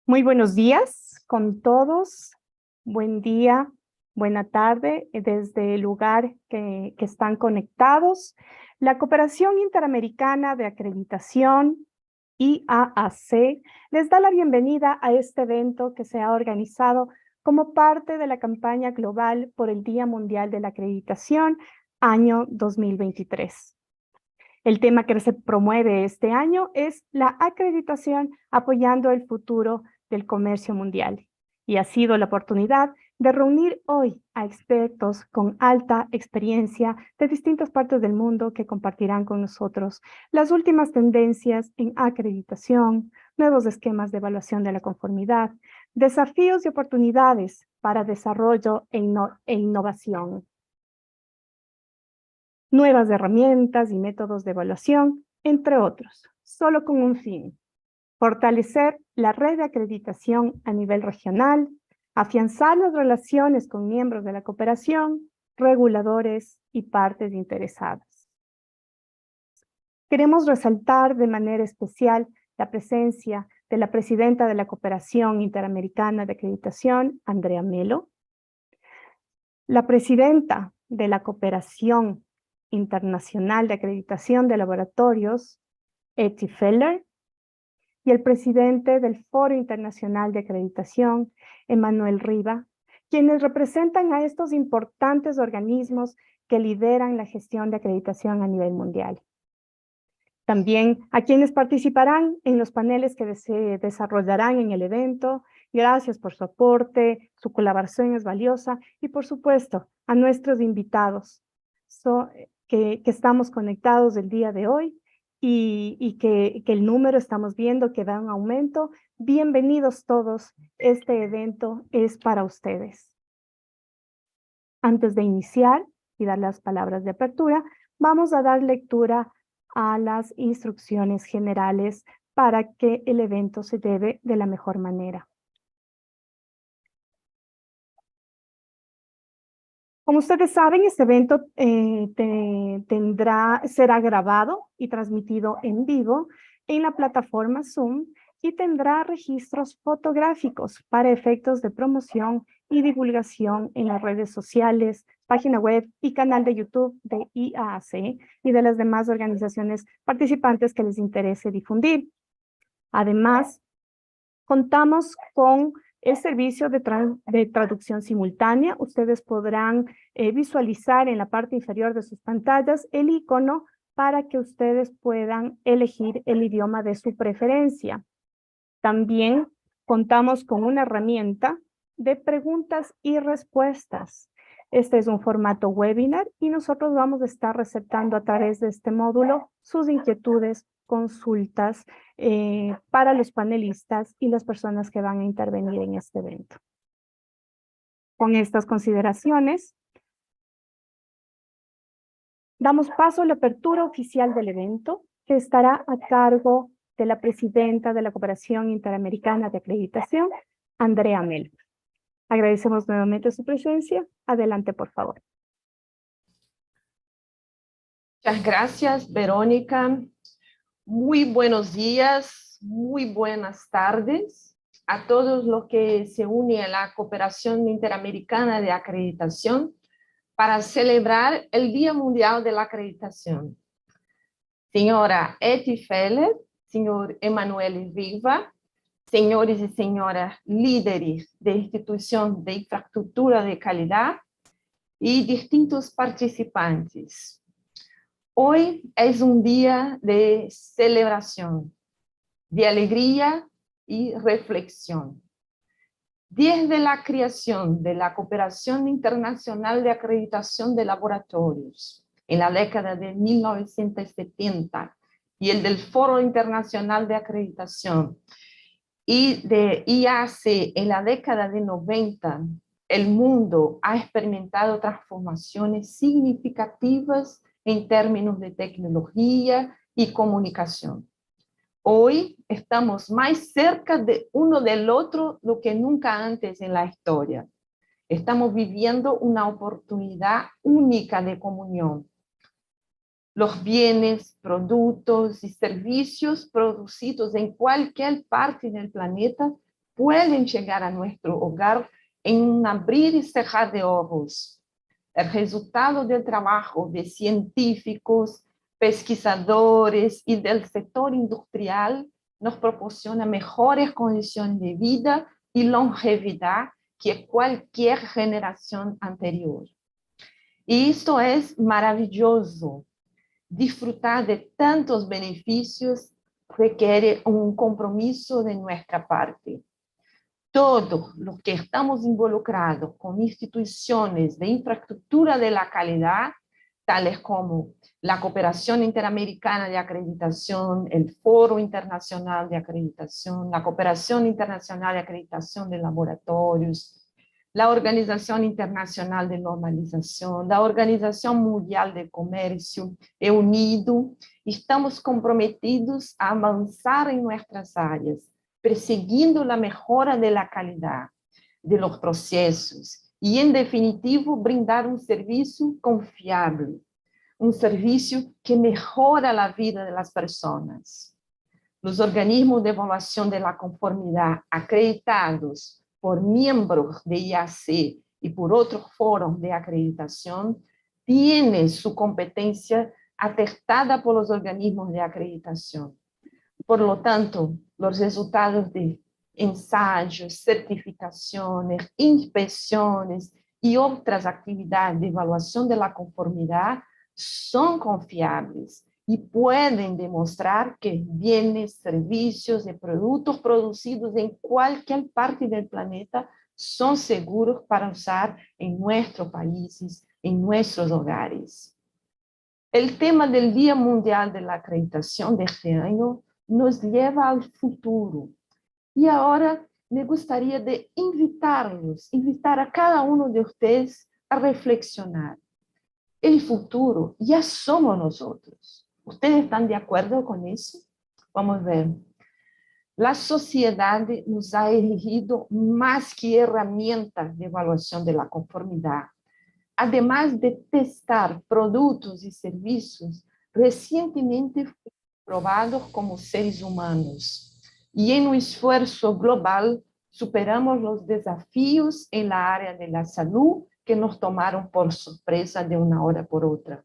Muy buenos días con todos. Buen día, buena tarde desde el lugar que están conectados. La Cooperación Interamericana de Acreditación, IAAC, les da la bienvenida a este evento que se ha organizado como parte de la campaña global por el Día Mundial de la Acreditación, año 2023. El tema que se promueve este año es la acreditación apoyando el futuro del comercio mundial. Y ha sido la oportunidad de reunir hoy a expertos con alta experiencia de distintas partes del mundo que compartirán con nosotros las últimas tendencias en acreditación, nuevos esquemas de evaluación de la conformidad, desafíos y oportunidades para desarrollo e innovación, nuevas herramientas y métodos de evaluación, entre otros, solo con un fin: fortalecer la red de acreditación a nivel regional, afianzar las relaciones con miembros de la cooperación, reguladores y partes interesadas. Queremos resaltar de manera especial la presencia de la presidenta de la Cooperación Interamericana de Acreditación, Andrea Melo, la presidenta de la Cooperación Internacional de Acreditación de Laboratorios, Etty Feller, y el presidente del Foro Internacional de Acreditación, Emanuel Riva, quienes representan a estos importantes organismos que lideran la gestión de acreditación a nivel mundial. También a quienes participarán en los paneles que se desarrollarán en el evento. Gracias por su aporte, su colaboración es valiosa, y por supuesto a nuestros invitados que estamos conectados el día de hoy y que el número estamos viendo que va en aumento. Bienvenidos todos, este evento es para ustedes. Antes de iniciar y dar las palabras de apertura, vamos a dar lectura a las instrucciones generales para que el evento se lleve de la mejor manera. Como ustedes saben, este evento será grabado y transmitido en vivo en la plataforma Zoom y tendrá registros fotográficos para efectos de promoción y divulgación en las redes sociales, página web y canal de YouTube de IAAC y de las demás organizaciones participantes que les interese difundir. Además, contamos con el servicio de traducción simultánea. Ustedes podrán visualizar en la parte inferior de sus pantallas el icono para que ustedes puedan elegir el idioma de su preferencia. También contamos con una herramienta de preguntas y respuestas. Este es un formato webinar y nosotros vamos a estar receptando a través de este módulo sus inquietudes, consultas para los panelistas y las personas que van a intervenir en este evento. Con estas consideraciones, damos paso a la apertura oficial del evento, que estará a cargo de la presidenta de la Cooperación Interamericana de Acreditación, Andrea Melo. Agradecemos nuevamente su presencia. Adelante, por favor. Muchas gracias, Verónica. Muy buenos días, muy buenas tardes a todos los que se unen a la Cooperación Interamericana de Acreditación para celebrar el Día Mundial de la Acreditación. Señora Etty Feller, señor Emanuel Riva, señores y señoras líderes de institución de infraestructura de calidad y distintos participantes. Hoy es un día de celebración, de alegría y reflexión. Desde la creación de la Cooperación Internacional de Acreditación de Laboratorios en la década de 1970 y el del Foro Internacional de Acreditación y de IAAC en la década de 90, el mundo ha experimentado transformaciones significativas en términos de tecnología y comunicación. Hoy estamos más cerca de uno del otro do que nunca antes en la historia. Estamos viviendo una oportunidad única de comunión. Los bienes, productos y servicios producidos en cualquier parte del planeta pueden llegar a nuestro hogar en un abrir y cerrar de ojos. El resultado del trabajo de científicos, pesquisadores y del sector industrial nos proporciona mejores condiciones de vida y longevidad que cualquier generación anterior. Y esto es maravilloso. Disfrutar de tantos beneficios requiere un compromiso de nuestra parte. Todos los que estamos involucrados con instituciones de infraestructura de la calidad, tales como la Cooperación Interamericana de Acreditación, el Foro Internacional de Acreditación, la Cooperación Internacional de Acreditación de Laboratorios, la Organización Internacional de Normalización, la Organización Mundial de Comercio, unido, estamos comprometidos a avanzar en nuestras áreas, persiguiendo la mejora de la calidad de los procesos y, en definitivo, brindar un servicio confiable, un servicio que mejora la vida de las personas. Los organismos de evaluación de la conformidad acreditados por miembros de IAAC y por otros foros de acreditación tienen su competencia atestada por los organismos de acreditación. Por lo tanto, los resultados de ensayos, certificaciones, inspecciones y otras actividades de evaluación de la conformidad son confiables y pueden demostrar que bienes, servicios y productos producidos en cualquier parte del planeta son seguros para usar en nuestros países, en nuestros hogares. El tema del Día Mundial de la Acreditación de este año nos lleva al futuro. Y ahora me gustaría de invitar a cada uno de ustedes a reflexionar. El futuro ya somos nosotros. ¿Ustedes están de acuerdo con eso? Vamos a ver. La sociedad nos ha elegido más que herramientas de evaluación de la conformidad. Además de testar productos y servicios recientemente probados como seres humanos. Y en un esfuerzo global superamos los desafíos en la área de la salud que nos tomaron por sorpresa de una hora por otra.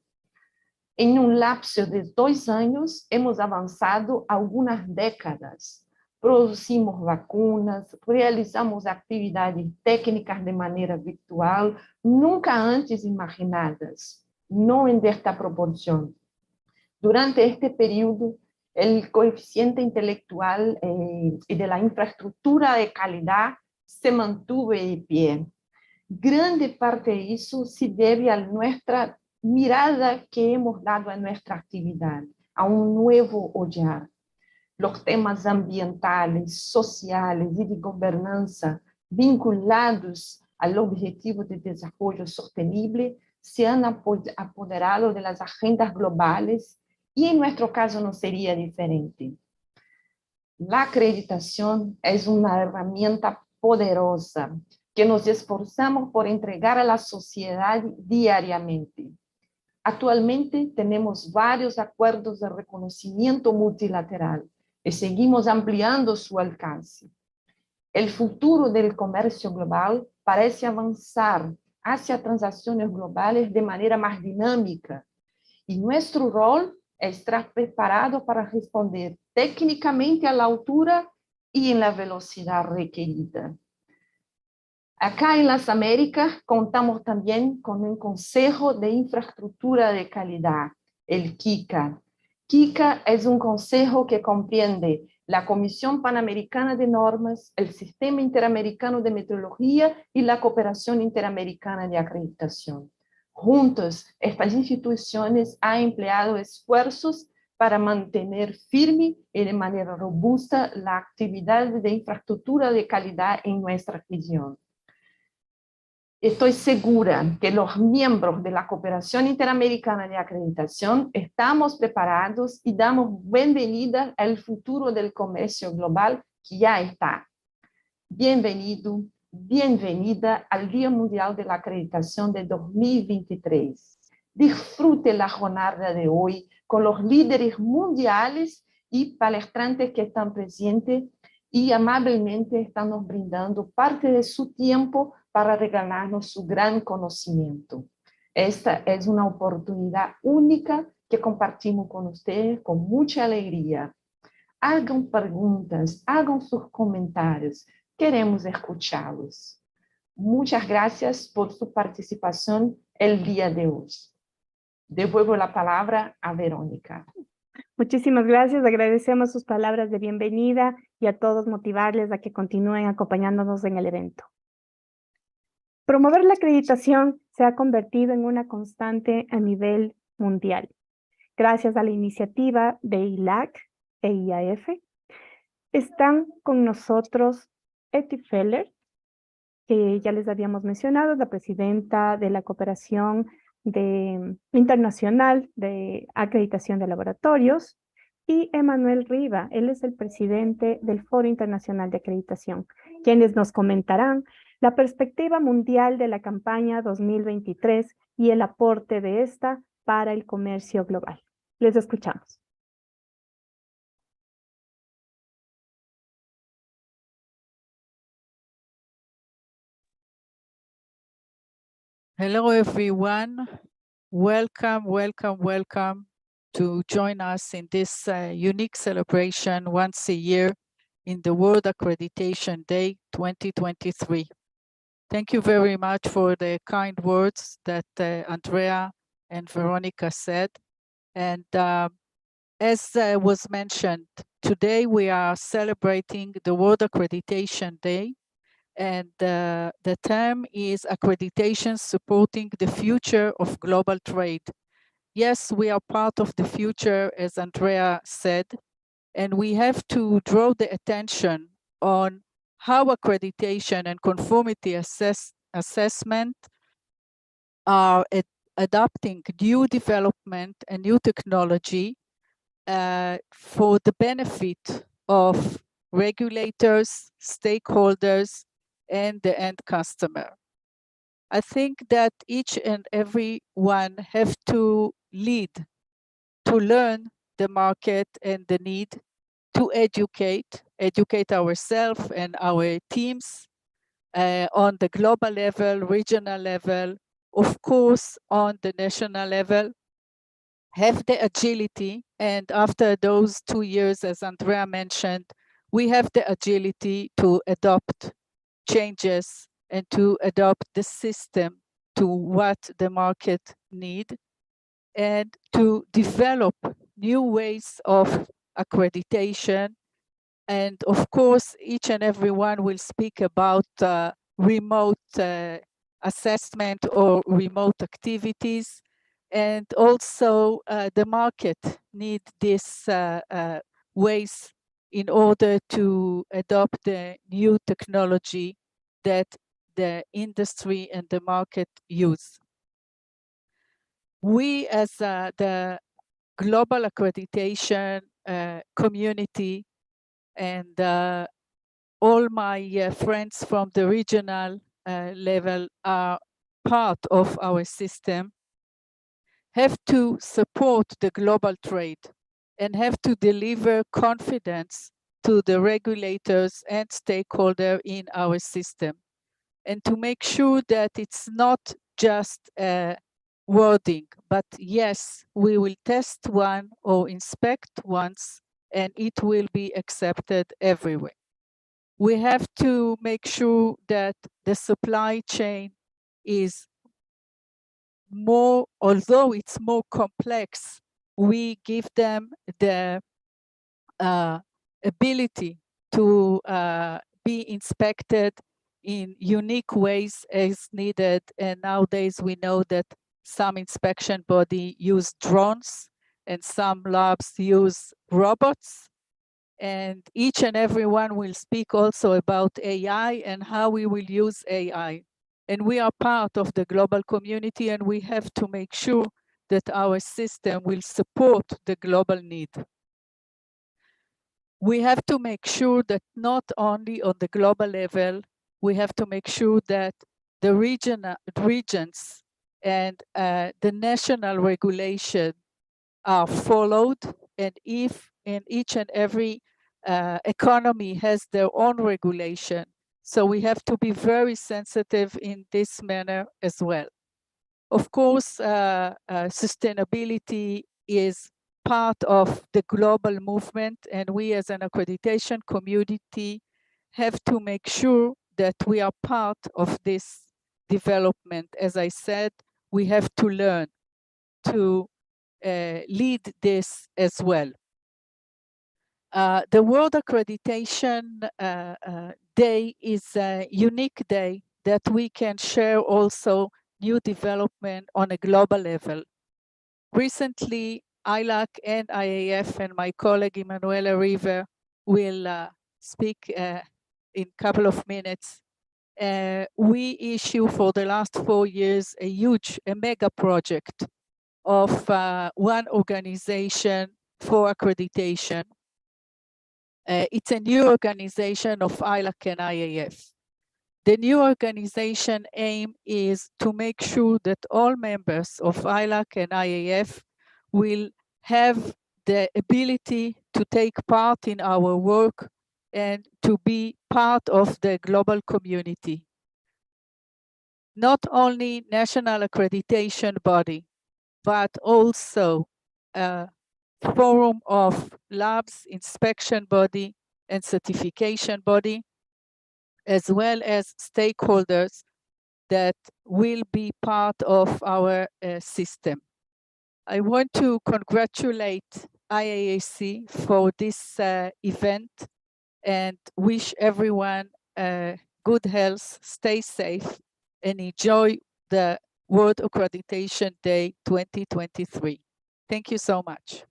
En un lapso de 2 años hemos avanzado algunas décadas. Producimos vacunas, realizamos actividades técnicas de manera virtual, nunca antes imaginadas, no en esta proporción. Durante este periodo, el coeficiente intelectual y de la infraestructura de calidad se mantuvo de pie. Grande parte de eso se debe a nuestra mirada que hemos dado a nuestra actividad, a un nuevo olhar. Los temas ambientales, sociales y de gobernanza vinculados al objetivo de desarrollo sostenible se han apoderado de las agendas globales y en nuestro caso no sería diferente. La acreditación es una herramienta poderosa que nos esforzamos por entregar a la sociedad diariamente. Actualmente tenemos varios acuerdos de reconocimiento multilateral y seguimos ampliando su alcance. El futuro del comercio global parece avanzar hacia transacciones globales de manera más dinámica y nuestro rol es estar preparado para responder técnicamente a la altura y en la velocidad requerida. Acá en las Américas contamos también con un Consejo de Infraestructura de Calidad, el KICA. KICA es un consejo que comprende la Comisión Panamericana de Normas, el Sistema Interamericano de Metrología y la Cooperación Interamericana de Acreditación. Juntos, estas instituciones han empleado esfuerzos para mantener firme y de manera robusta la actividad de infraestructura de calidad en nuestra región. Estoy segura que los miembros de la Cooperación Interamericana de Acreditación estamos preparados y damos bienvenida al futuro del comercio global que ya está. Bienvenido, bienvenida al Día Mundial de la Acreditación de 2023. Disfrute la jornada de hoy con los líderes mundiales y palestrantes que están presentes y amablemente está nos brindando parte de su tiempo para regalarnos su gran conocimiento. Esta es una oportunidad única que compartimos con ustedes con mucha alegría. Hagan preguntas, hagan sus comentarios. Queremos escucharlos. Muchas gracias por su participación el día de hoy. Devuelvo la palabra a Verónica. Muchísimas gracias, agradecemos sus palabras de bienvenida y a todos motivarles a que continúen acompañándonos en el evento. Promover la acreditación se ha convertido en una constante a nivel mundial. Gracias a la iniciativa de IAAC e IAF, están con nosotros Eti Feller, que ya les habíamos mencionado, la presidenta de la Cooperación Internacional de Acreditación de Laboratorios, y Emanuel Riva, él es el presidente del Foro Internacional de Acreditación, quienes nos comentarán la perspectiva mundial de la campaña 2023 y el aporte de esta para el comercio global. Les escuchamos. Hello, everyone. Welcome, welcome, welcome to join us in this unique celebration once a year in the World Accreditation Day 2023. Thank you very much for the kind words that Andrea and Veronica said. And as was mentioned, today we are celebrating the World Accreditation Day. And the term is Accreditation Supporting the Future of Global Trade. Yes, we are part of the future, as Andrea said, and we have to draw the attention on how accreditation and conformity assessment are adopting new development and new technology for the benefit of regulators, stakeholders, and the end customer. I think that each and every one have to lead, to learn the market and the need, to educate ourselves and our teams on the global level, regional level, of course, on the national level, have the agility. And after those 2 years, as Andrea mentioned, we have the agility to adopt changes and to adopt the system to what the market need, and to develop new ways of accreditation. And of course, each and every one will speak about remote assessment or remote activities. And also the market need these ways in order to adopt the new technology that the industry and the market use. We, as the global accreditation community, and all my friends from the regional level are part of our system, have to support the global trade and have to deliver confidence to the regulators and stakeholders in our system, and to make sure that it's not just wording, but yes, we will test one or inspect once, and it will be accepted everywhere. We have to make sure that the supply chain is more, although it's more complex, we give them the ability to be inspected in unique ways as needed. And nowadays we know that some inspection body use drones and some labs use robots. And each and every one will speak also about AI and how we will use AI. And we are part of the global community, and we have to make sure that our system will support the global need. We have to make sure that not only on the global level, we have to make sure that the regions and the national regulation are followed, and if in each and every economy has their own regulation. So we have to be very sensitive in this manner as well. Of course, sustainability is part of the global movement, and we as an accreditation community have to make sure that we are part of this development. As I said, we have to learn to lead this as well. The World Accreditation Day is a unique day that we can share also new development on a global level. Recently, IAAC and IAF and my colleague Emanuela River will speak in a couple of minutes. We issue for the last 4 years a mega project of one organization for accreditation. It's a new organization of IAAC and IAF. The new organization aim is to make sure that all members of IAAC and IAF will have the ability to take part in our work and to be part of the global community. Not only national accreditation body, but also a forum of labs, inspection body, and certification body, as well as stakeholders that will be part of our system. I want to congratulate IAAC for this event and wish everyone good health, stay safe, and enjoy the World Accreditation Day 2023. Thank you so much.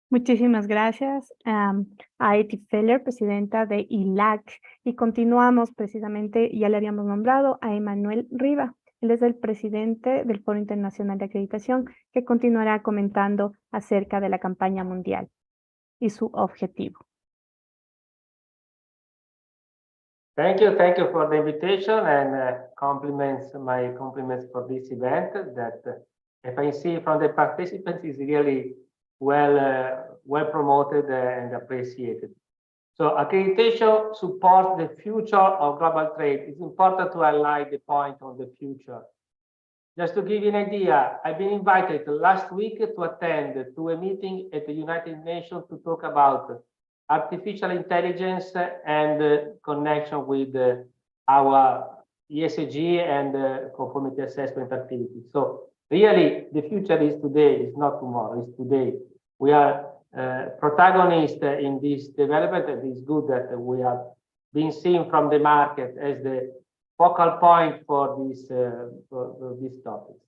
Muchísimas gracias a Eti Feller, presidenta de IAAC, y continuamos precisamente, ya le habíamos nombrado, a Emanuel Riva. Él es el presidente del Foro Internacional de Acreditación, que continuará comentando acerca de la campaña mundial y su objetivo. Thank you for the invitation, and my compliments for this event that, if I see from the participants, is really well promoted and appreciated. So accreditation supports the future of global trade. It's important to highlight the point on the future. Just to give you an idea, I've been invited last week to attend to a meeting at the United Nations to talk about artificial intelligence and connection with our ESG and conformity assessment activities. So really, the future is today, it's not tomorrow, it's today. We are protagonists in this development, and it's good that we are being seen from the market as the focal point for these topics.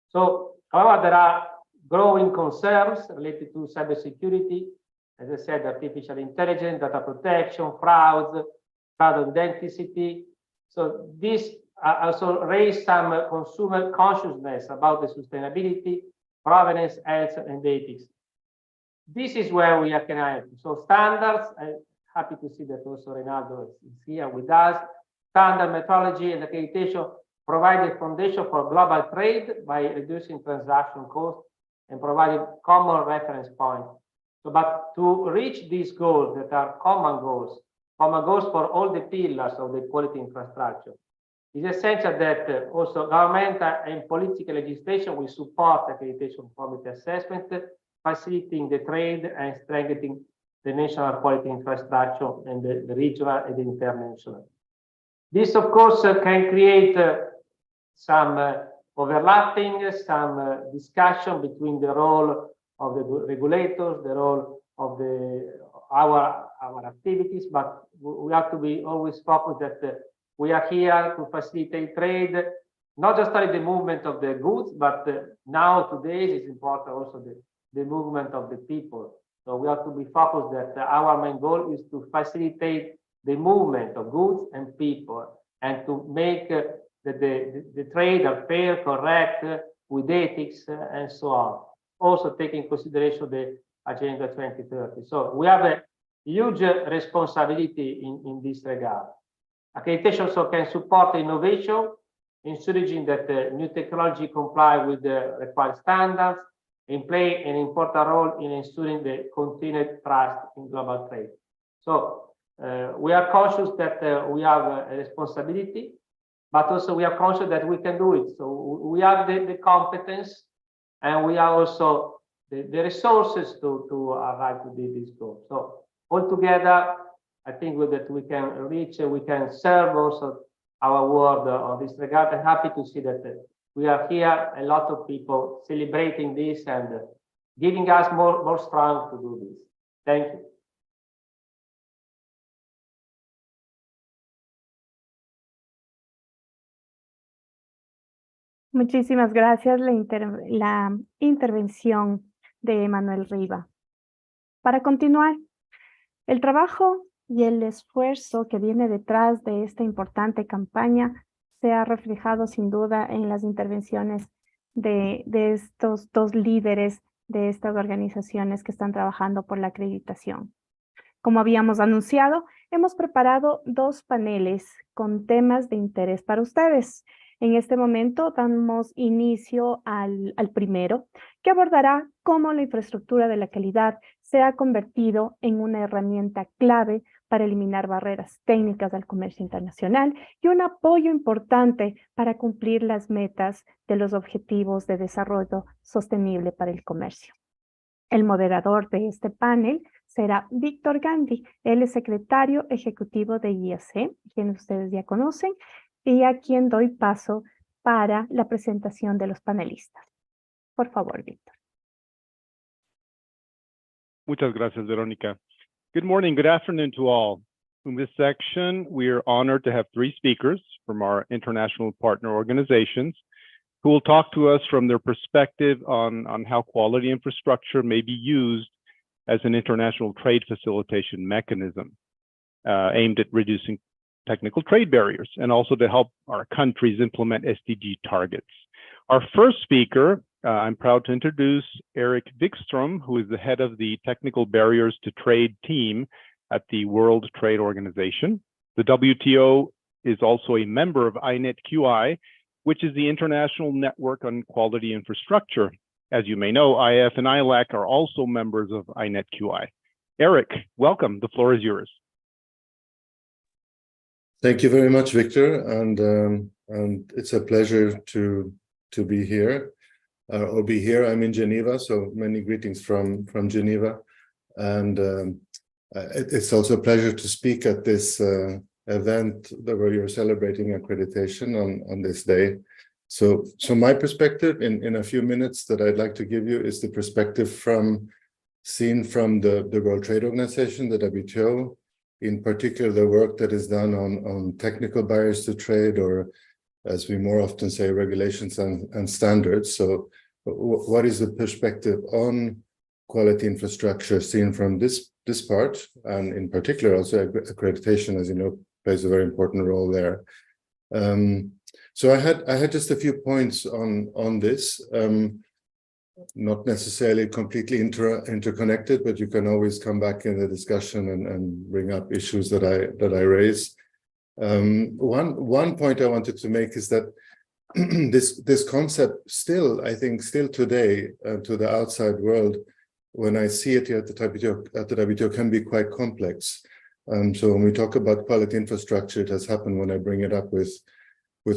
So, however, there are growing concerns related to cybersecurity, as I said, artificial intelligence, data protection, frauds, fraud authenticity. So this also raised some consumer consciousness about the sustainability, provenance, health, and ethics. This is where we can help. So standards, I'm happy to see that also Renato is here with us. Standard methodology and accreditation provide a foundation for global trade by reducing transaction costs and providing common reference points. So, but to reach these goals that are common goals for all the pillars of the quality infrastructure, it's essential that also governmental and political legislation will support accreditation conformity assessment, facilitating the trade and strengthening the national quality infrastructure and the regional and the international. This, of course, can create some overlapping, some discussion between the role of the regulators, the role of our activities, but we have to be always focused that we are here to facilitate trade, not just only the movement of the goods, but now today it's important also the movement of the people. So we have to be focused that our main goal is to facilitate the movement of goods and people, and to make the trade fair, correct, with ethics and so on. Also taking consideration the Agenda 2030. So we have a huge responsibility in this regard. Accreditation also can support innovation, ensuring that new technology comply with the required standards, and play an important role in ensuring the continued trust in global trade. So we are conscious that we have a responsibility, but also we are conscious that we can do it. So we have the competence, and we have also the resources to arrive to this goal. So altogether, I think that we can reach, we can serve also our world on this regard. I'm happy to see that we are here, a lot of people celebrating this and giving us more strength to do this. Thank you. Muchísimas gracias la intervención de Manuel Riva. Para continuar, el trabajo y el esfuerzo que viene detrás de esta importante campaña se ha reflejado sin duda en las intervenciones de estos dos líderes de estas organizaciones que están trabajando por la acreditación. Como habíamos anunciado, hemos preparado dos paneles con temas de interés para ustedes. En este momento damos inicio al primero, que abordará cómo la infraestructura de la calidad se ha convertido en una herramienta clave para eliminar barreras técnicas al comercio internacional y un apoyo importante para cumplir las metas de los Objetivos de Desarrollo Sostenible para el Comercio. El moderador de este panel será Víctor Gandhi. Él es secretario ejecutivo de IAAC, quien ustedes ya conocen, y a quien doy paso para la presentación de los panelistas. Por favor, Víctor. Muchas gracias, Verónica. Good morning, good afternoon to all. In this section, we are honored to have three speakers from our international partner organizations who will talk to us from their perspective on how quality infrastructure may be used as an international trade facilitation mechanism aimed at reducing technical trade barriers and also to help our countries implement SDG targets. Our first speaker, I'm proud to introduce Eric Wikström, who is the head of the Technical Barriers to Trade team at the World Trade Organization. The WTO is also a member of INET-QI, which is the International Network on Quality Infrastructure. As you may know, IF and ILAC are also members of INET-QI. Eric, welcome. The floor is yours. Thank you very much, Victor, and it's a pleasure to be here or be here. I'm in Geneva, so many greetings from Geneva, and it's also a pleasure to speak at this event where you're celebrating accreditation on this day. So my perspective in a few minutes that I'd like to give you is the perspective seen from the World Trade Organization, the WTO. In particular, the work that is done on technical barriers to trade, or as we more often say, regulations and standards. So what is the perspective on quality infrastructure seen from this part, and in particular also accreditation, as you know, plays a very important role there. So I had just a few points on this. Not necessarily completely interconnected, but you can always come back in the discussion and bring up issues that I raise. One point I wanted to make is that this concept I think still today to the outside world, when I see it here at the WTO can be quite complex. So when we talk about quality infrastructure, it has happened when I bring it up with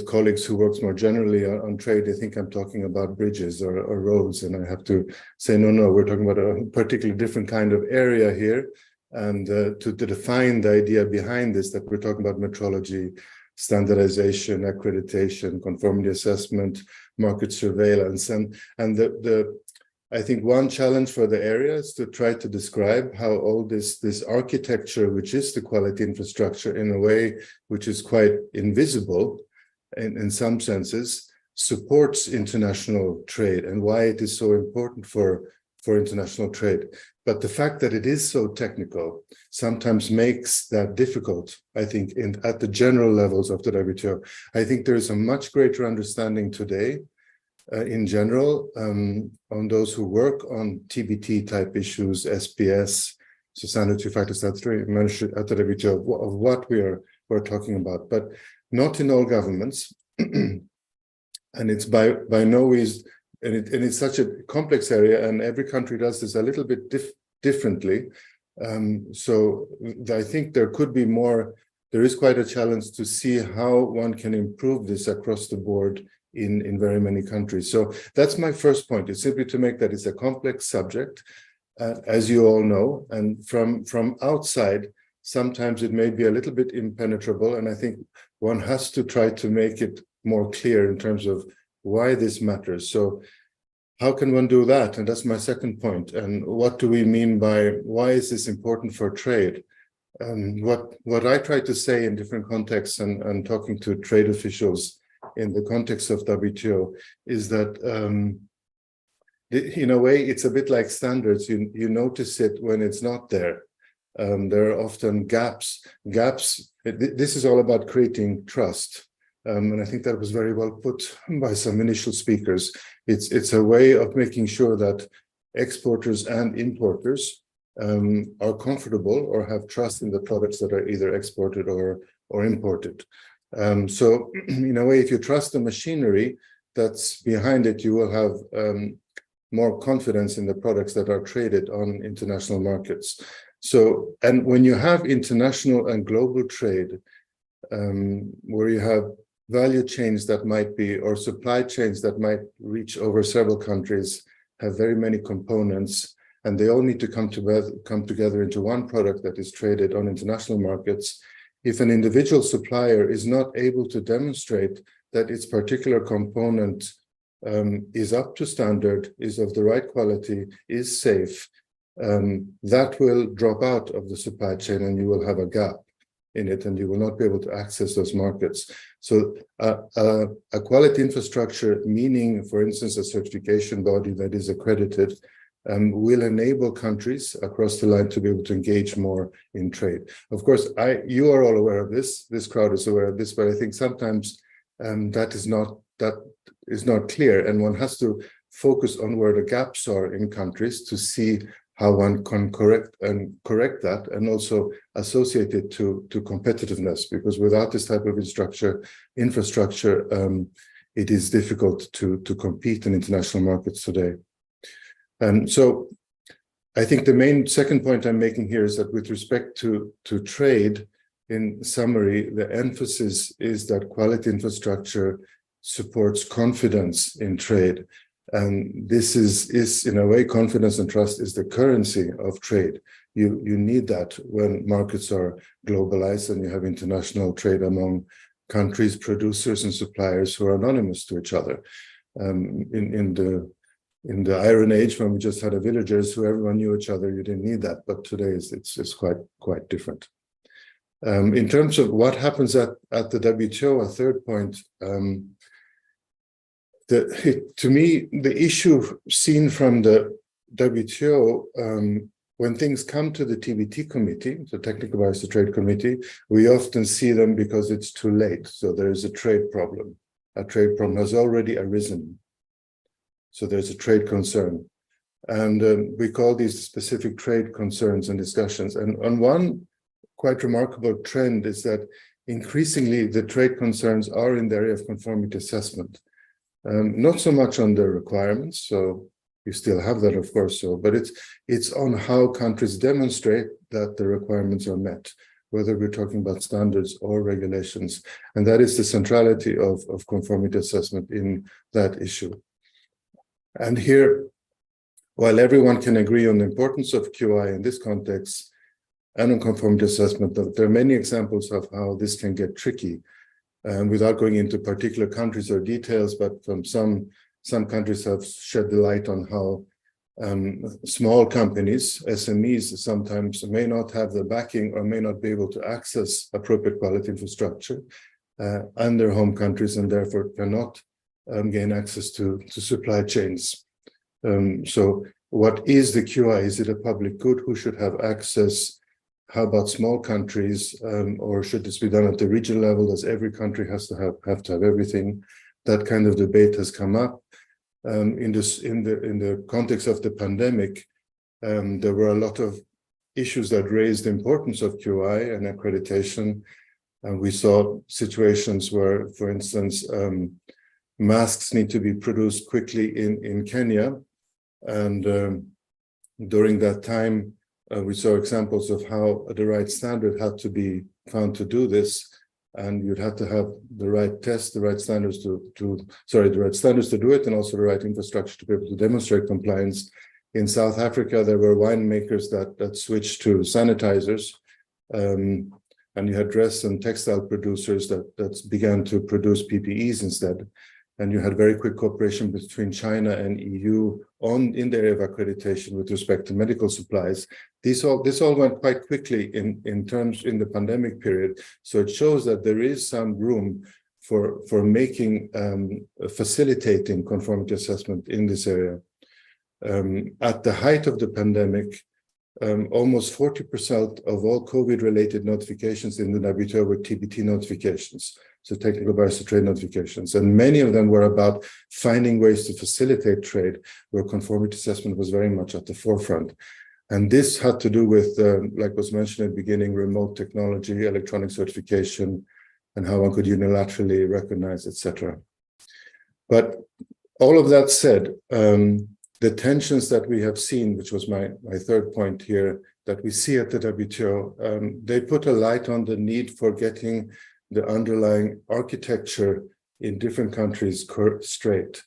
colleagues who works more generally on trade, they think I'm talking about bridges or roads, and I have to say, no, we're talking about a particularly different kind of area here, and to define the idea behind this, that we're talking about metrology, standardization, accreditation, conformity assessment, market surveillance, and I think one challenge for the area is to try to describe how all this architecture, which is the quality infrastructure in a way which is quite invisible, in some senses, supports international trade and why it is so important for international trade. But the fact that it is so technical sometimes makes that difficult, I think, at the general levels of the WTO. I think there is a much greater understanding today in general on those who work on TBT type issues, SPS, so standard two-factor statutory management at the WTO of what we're talking about, but not in all governments, and it's by no it's such a complex area, and every country does this a little bit differently. So I think there could be more. There is quite a challenge to see how one can improve this across the board in very many countries. So that's my first point. It's simply to make that it's a complex subject, as you all know, and from outside, sometimes it may be a little bit impenetrable. And I think one has to try to make it more clear in terms of why this matters. So how can one do that? And that's my second point. And what do we mean by why is this important for trade? What I try to say in different contexts and talking to trade officials in the context of WTO is that in a way it's a bit like standards. You notice it when it's not there. There are often gaps. This is all about creating trust. And I think that was very well put by some initial speakers. It's a way of making sure that exporters and importers are comfortable or have trust in the products that are either exported or imported. So in a way, if you trust the machinery that's behind it, you will have more confidence in the products that are traded on international markets. So, and when you have international and global trade, where you have value chains that might be, or supply chains that might reach over several countries, have very many components, and they all need to come together into one product that is traded on international markets. If an individual supplier is not able to demonstrate that its particular component is up to standard, is of the right quality, is safe, that will drop out of the supply chain and you will have a gap in it and you will not be able to access those markets. So a quality infrastructure, meaning, for instance, a certification body that is accredited, will enable countries across the line to be able to engage more in trade. Of course, you are all aware of this crowd is aware of this, but I think sometimes that is not clear, and one has to focus on where the gaps are in countries to see how one can correct that, and also associate it to competitiveness, because without this type of infrastructure, it is difficult to compete in international markets today. So I think the main second point I'm making here is that with respect to trade, in summary, the emphasis is that quality infrastructure supports confidence in trade. And this is in a way, confidence and trust is the currency of trade. You need that when markets are globalized and you have international trade among countries, producers and suppliers who are anonymous to each other. In the Iron Age, when we just had villagers who everyone knew each other, you didn't need that. But today it's quite different. In terms of what happens at the WTO, a third point, to me, the issue seen from the WTO, when things come to the TBT committee, the Technical Barriers to Trade Committee, we often see them because it's too late. So there is a trade problem. A trade problem has already arisen. So there's a trade concern. And we call these specific trade concerns and discussions. And one quite remarkable trend is that increasingly the trade concerns are in the area of conformity assessment. Not so much on the requirements, so you still have that, of course, but it's on how countries demonstrate that the requirements are met, whether we're talking about standards or regulations. And that is the centrality of conformity assessment in that issue. And here, while everyone can agree on the importance of QI in this context and on conformity assessment, there are many examples of how this can get tricky. Without going into particular countries or details, but from some countries have shed the light on how small companies, SMEs, sometimes may not have the backing or may not be able to access appropriate quality infrastructure in their home countries, and therefore cannot gain access to supply chains. So what is the QI? Is it a public good? Who should have access? How about small countries, or should this be done at the regional level? Does every country have to have everything? That kind of debate has come up. In the context of the pandemic, there were a lot of issues that raised the importance of QI and accreditation. And we saw situations where, for instance, masks need to be produced quickly in Kenya. And during that time, we saw examples of how the right standard had to be found to do this. And you'd have to have the right tests, the right standards the right standards to do it, and also the right infrastructure to be able to demonstrate compliance. In South Africa, there were winemakers that switched to sanitizers, and you had dress and textile producers that began to produce PPEs instead. And you had very quick cooperation between China and EU in the area of accreditation with respect to medical supplies. This all went quite quickly in the pandemic period. So it shows that there is some room for making facilitating conformity assessment in this area. At the height of the pandemic, almost 40% of all COVID-related notifications in the WTO were TBT notifications, so technical barriers to trade notifications. And many of them were about finding ways to facilitate trade, where conformity assessment was very much at the forefront. And this had to do with, like was mentioned at the beginning, remote technology, electronic certification, and how one could unilaterally recognize, etc. But all of that said, the tensions that we have seen, which was my third point here, that we see at the WTO, they put a light on the need for getting the underlying architecture in different countries straight,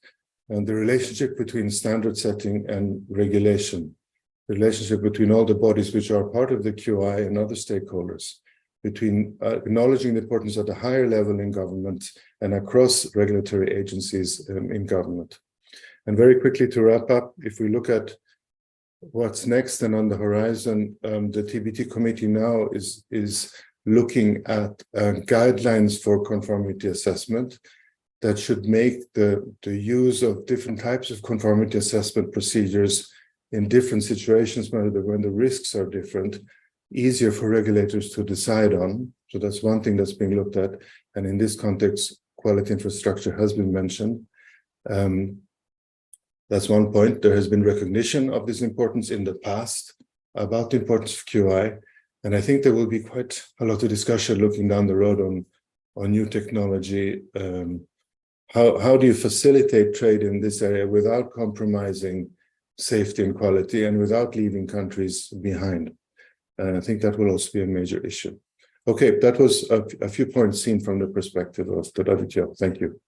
and the relationship between standard setting and regulation, the relationship between all the bodies which are part of the QI and other stakeholders, between acknowledging the importance at a higher level in government and across regulatory agencies in government. And very quickly to wrap up, if we look at what's next and on the horizon, the TBT committee now is looking at guidelines for conformity assessment that should make the use of different types of conformity assessment procedures in different situations when the risks are different, easier for regulators to decide on. So that's one thing that's being looked at. And in this context, quality infrastructure has been mentioned. That's one point. There has been recognition of this importance in the past about the importance of QI. And I think there will be quite a lot of discussion looking down the road on new technology. How do you facilitate trade in this area without compromising safety and quality and without leaving countries behind? And I think that will also be a major issue. Okay, that was a few points seen from the perspective of the WTO. Thank you.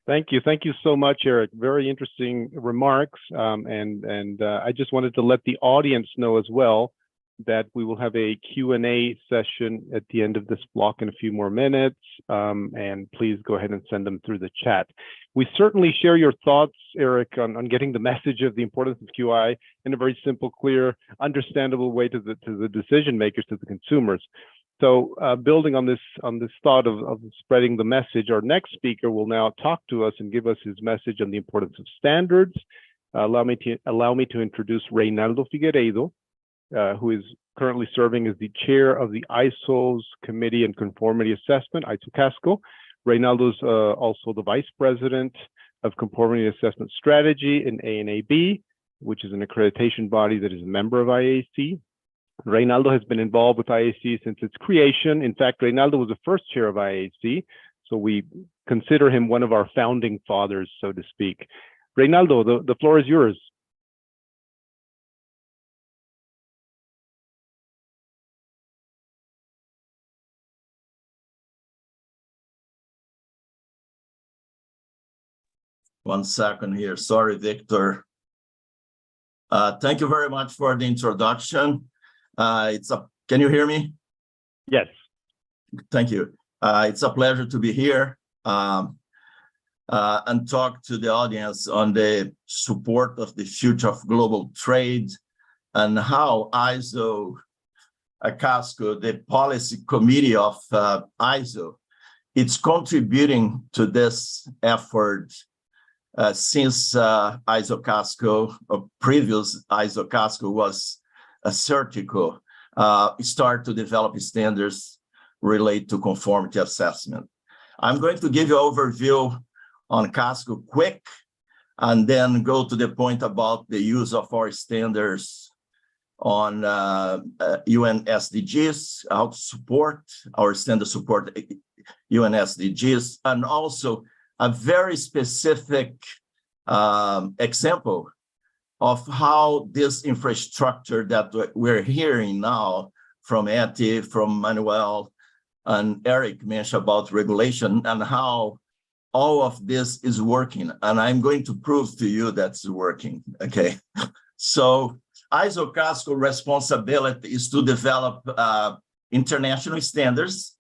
Thank you. Thank you so much, Eric. Very interesting remarks. And I just wanted to let the audience know as well that we will have a Q&A session at the end of this block in a few more minutes. And please go ahead and send them through the chat. We certainly share your thoughts, Eric, on getting the message of the importance of QI in a very simple, clear, understandable way to the decision makers, to the consumers. So building on this thought of spreading the message, our next speaker will now talk to us and give us his message on the importance of standards. Allow me to introduce Reynaldo Figueiredo, who is currently serving as the chair of the ISO's Committee on Conformity Assessment, IAAC. Reynaldo is also the vice president of Conformity Assessment Strategy in ANAB, which is an accreditation body that is a member of IAAC. Reynaldo has been involved with IAAC since its creation. In fact, Reynaldo was the first chair of IAAC, so we consider him one of our founding fathers, so to speak. Reynaldo, the floor is yours. One second here. Sorry, Victor. Thank you very much for the introduction. Can you hear me? Yes. Thank you. It's a pleasure to be here and talk to the audience on the support of the future of global trade and how ISO ACASCO, the policy committee of ISO, it's contributing to this effort since ISO ACASCO, or previous ISO ACASCO was a Certico, start to develop standards related to conformity assessment. I'm going to give you an overview on CASCO quick, and then go to the point about the use of our standards on UN SDGs, how to support our standards support UN SDGs, and also a very specific example of how this infrastructure that we're hearing now from Etty, from Manuel, and Eric mentioned about regulation and how all of this is working. And I'm going to prove to you that's working, okay? So ISO-CASCO responsibility is to develop international standards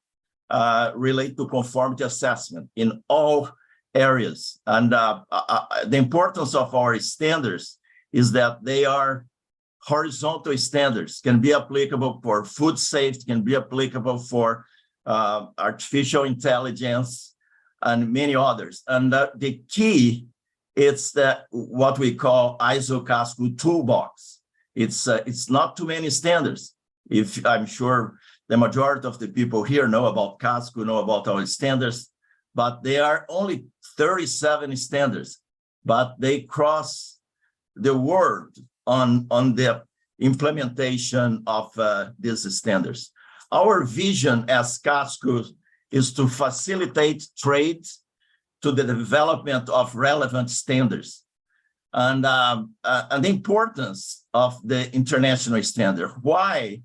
related to conformity assessment in all areas. And the importance of our standards is that they are horizontal standards, can be applicable for food safety, can be applicable for artificial intelligence, and many others. And the key is that what we call ISO-CASCO toolbox. It's not too many standards. If I'm sure the majority of the people here know about CASCO, know about our standards, but they are only 37 standards, but they cross the world on the implementation of these standards. Our vision as CASCO is to facilitate trade to the development of relevant standards. And the importance of the international standard. Why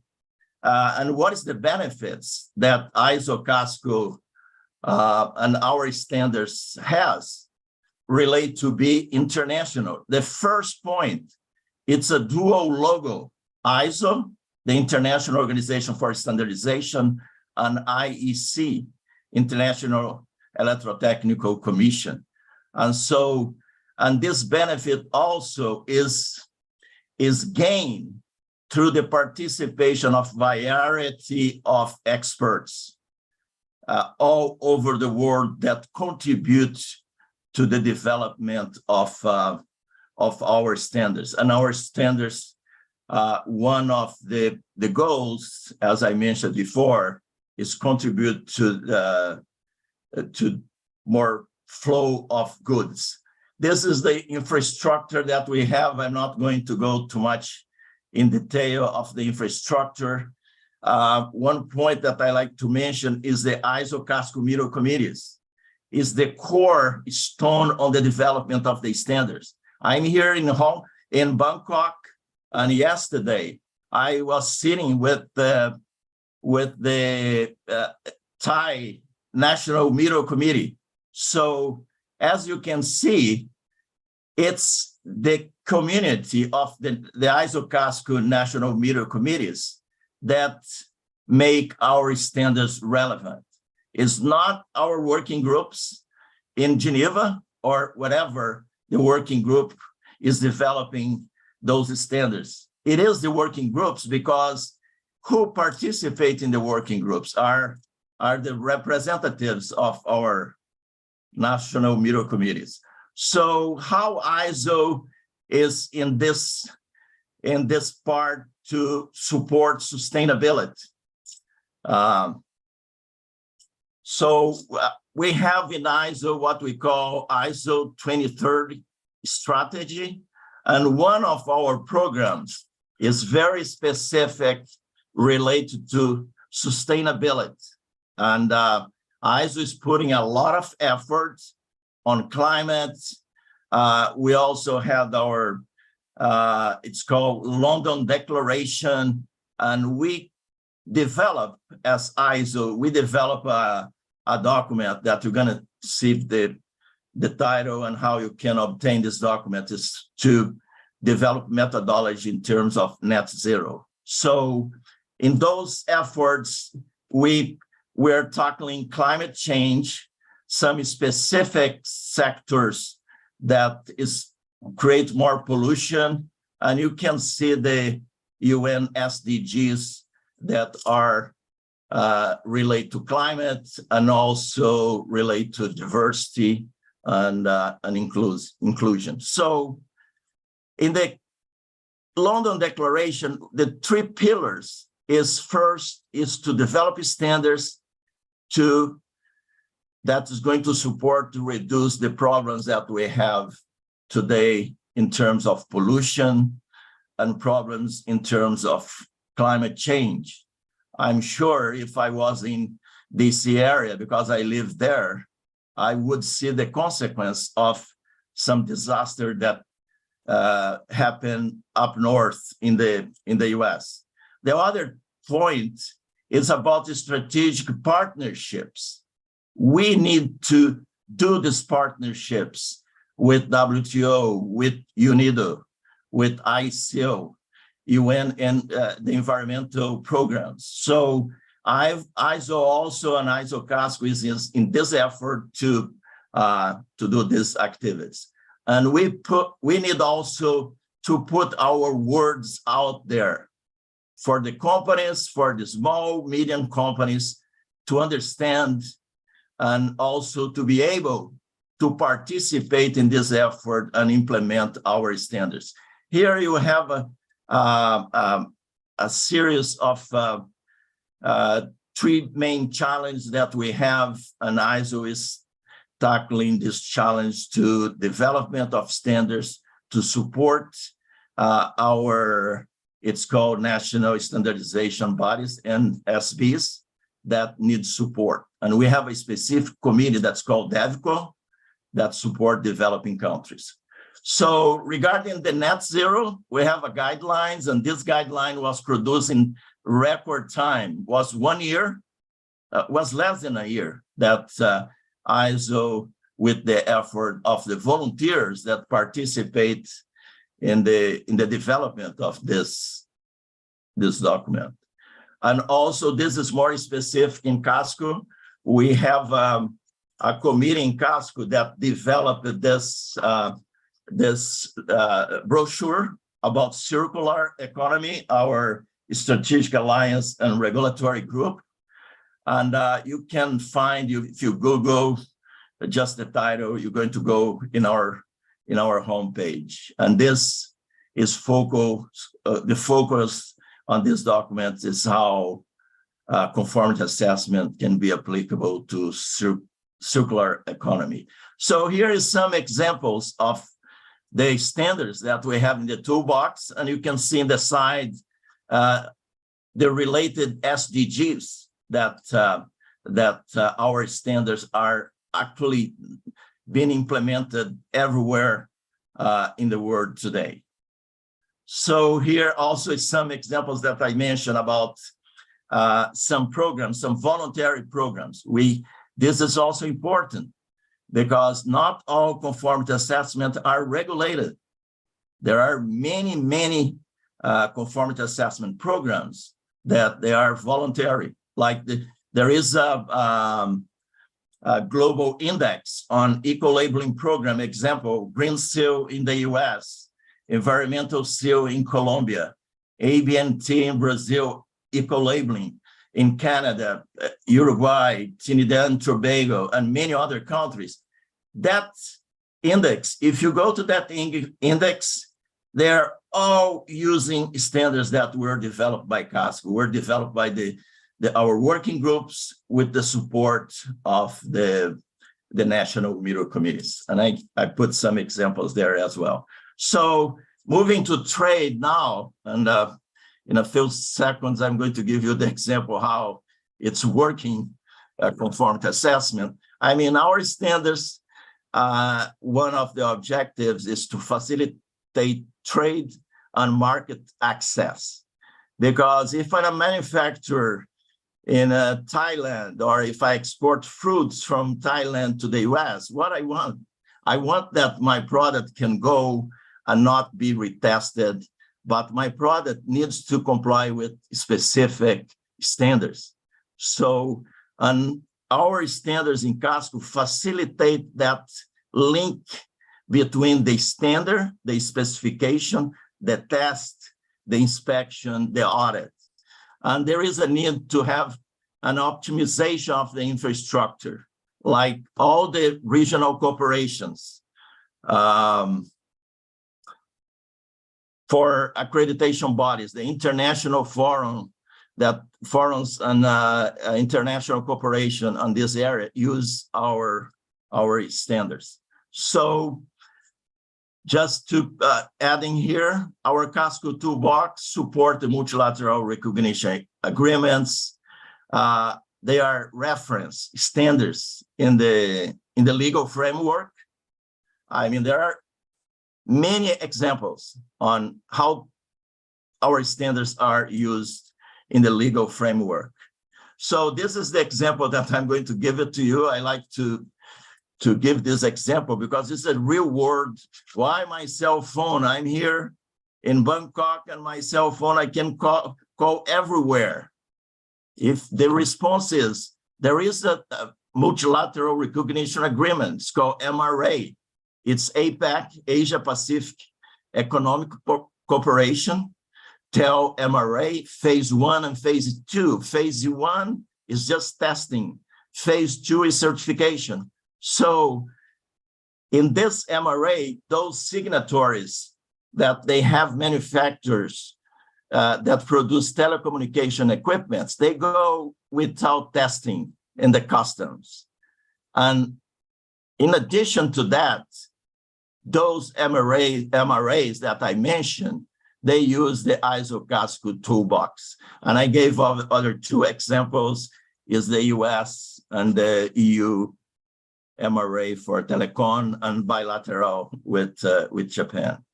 and what is the benefits that ISO-CASCO and our standards has relate to be international? The first point, it's a dual logo, ISO, the International Organization for Standardization, and IEC, International Electrotechnical Commission. And this benefit also is gained through the participation of variety of experts all over the world that contribute to the development of our standards. And our standards, one of the goals, as I mentioned before, is contribute to more flow of goods. This is the infrastructure that we have. I'm not going to go too much in detail of the infrastructure. One point that I like to mention is the ISO-CASCO Middle Committees. Is the core stone on the development of the standards. I'm here in Bangkok, and yesterday I was sitting with the Thai National Middle Committee. So as you can see, it's the community of the ISO-CASCO National Middle Committees that make our standards relevant. It's not our working groups in Geneva or whatever the working group is developing those standards. It is the working groups, because who participate in the working groups are the representatives of our national middle committees. So how ISO is in this part to support sustainability. So we have in ISO what we call ISO 2030 strategy. And one of our programs is very specific related to sustainability. And ISO is putting a lot of effort on climate. We also have our, it's called London Declaration. And we develop, as ISO, we develop a document that you're going to see the title and how you can obtain this document is to develop methodology in terms of net zero. So in those efforts, we're tackling climate change, some specific sectors that create more pollution, and you can see the UN SDGs that are relate to climate and also relate to diversity and inclusion. So in the London Declaration, the three pillars is first is to develop standards that is going to support to reduce the problems that we have today in terms of pollution and problems in terms of climate change. I'm sure if I was in DC area, because I live there, I would see the consequence of some disaster that happened up north in the US. The other point is about the strategic partnerships. We need to do these partnerships with WTO, with UNIDO, with ICO, UN, and the environmental programs. So ISO also and ISO Casco is in this effort to do these activities. And we need also to put our words out there for the companies, for the small, medium companies to understand and also to be able to participate in this effort and implement our standards. Here you have a series of three main challenges that we have, and ISO is tackling this challenge to development of standards to support it's called National Standardization Bodies and SBs that need support. And we have a specific committee that's called DEVCO that support developing countries. So regarding the net zero, we have a guidelines, and this guideline was produced in record time, was 1 year, was less than a year that ISO, with the effort of the volunteers that participate in the development of this document. And also, this is more specific in Casco. We have a committee in Casco that developed this brochure about circular economy, our strategic alliance and regulatory group. And you can find, if you Google just the title, you're going to go in our homepage. And this is the focus on this document is how conformity assessment can be applicable to circular economy. So here is some examples of the standards that we have in the toolbox, and you can see in the side the related SDGs that our standards are actually being implemented everywhere in the world today. So here also is some examples that I mentioned about some programs, some voluntary programs. This is also important because not all conformity assessments are regulated. There are many conformity assessment programs that they are voluntary. Like there is a global index on eco-labeling program, example, Green Seal in the US, Environmental Seal in Colombia, ABNT in Brazil, eco-labeling in Canada, Uruguay, Trinidad and Tobago, and many other countries. That index, if you go to that index, they're all using standards that were developed by Casco, were developed by our working groups with the support of the national mirror committees. And I put some examples there as well. So moving to trade now, and in a few seconds, I'm going to give you the example how it's working, conformity assessment. I mean, our standards, one of the objectives is to facilitate trade and market access. Because if I'm a manufacturer in Thailand, or if I export fruits from Thailand to the US, what I want that my product can go and not be retested, but my product needs to comply with specific standards. So, and our standards in Casco facilitate that link between the standard, the specification, the test, the inspection, the audit. And there is a need to have an optimization of the infrastructure, like all the regional corporations. For accreditation bodies, the international forums and international cooperation on this area use our standards. So just to adding here, our Casco toolbox support the multilateral recognition agreements. They are reference standards in the the legal framework. I mean, there are many examples on how our standards are used in the legal framework. So this is the example that I'm going to give it to you. I like to give this example because it's a real world. Why my cell phone? I'm here in Bangkok and my cell phone, I can call everywhere. If the response is, there is a multilateral recognition agreement, it's called MRA. It's APAC, Asia Pacific Economic Cooperation, TEL MRA, phase 1 and phase 2. Phase 1 is just testing. Phase 2 is certification. So in this MRA, those signatories that they have manufacturers that produce telecommunication equipments, they go without testing in the customs. And in addition to that, those MRAs that I mentioned, they use the ISO Casco toolbox. And I gave other two examples, is the US and the EU MRA for telecom and bilateral with Japan.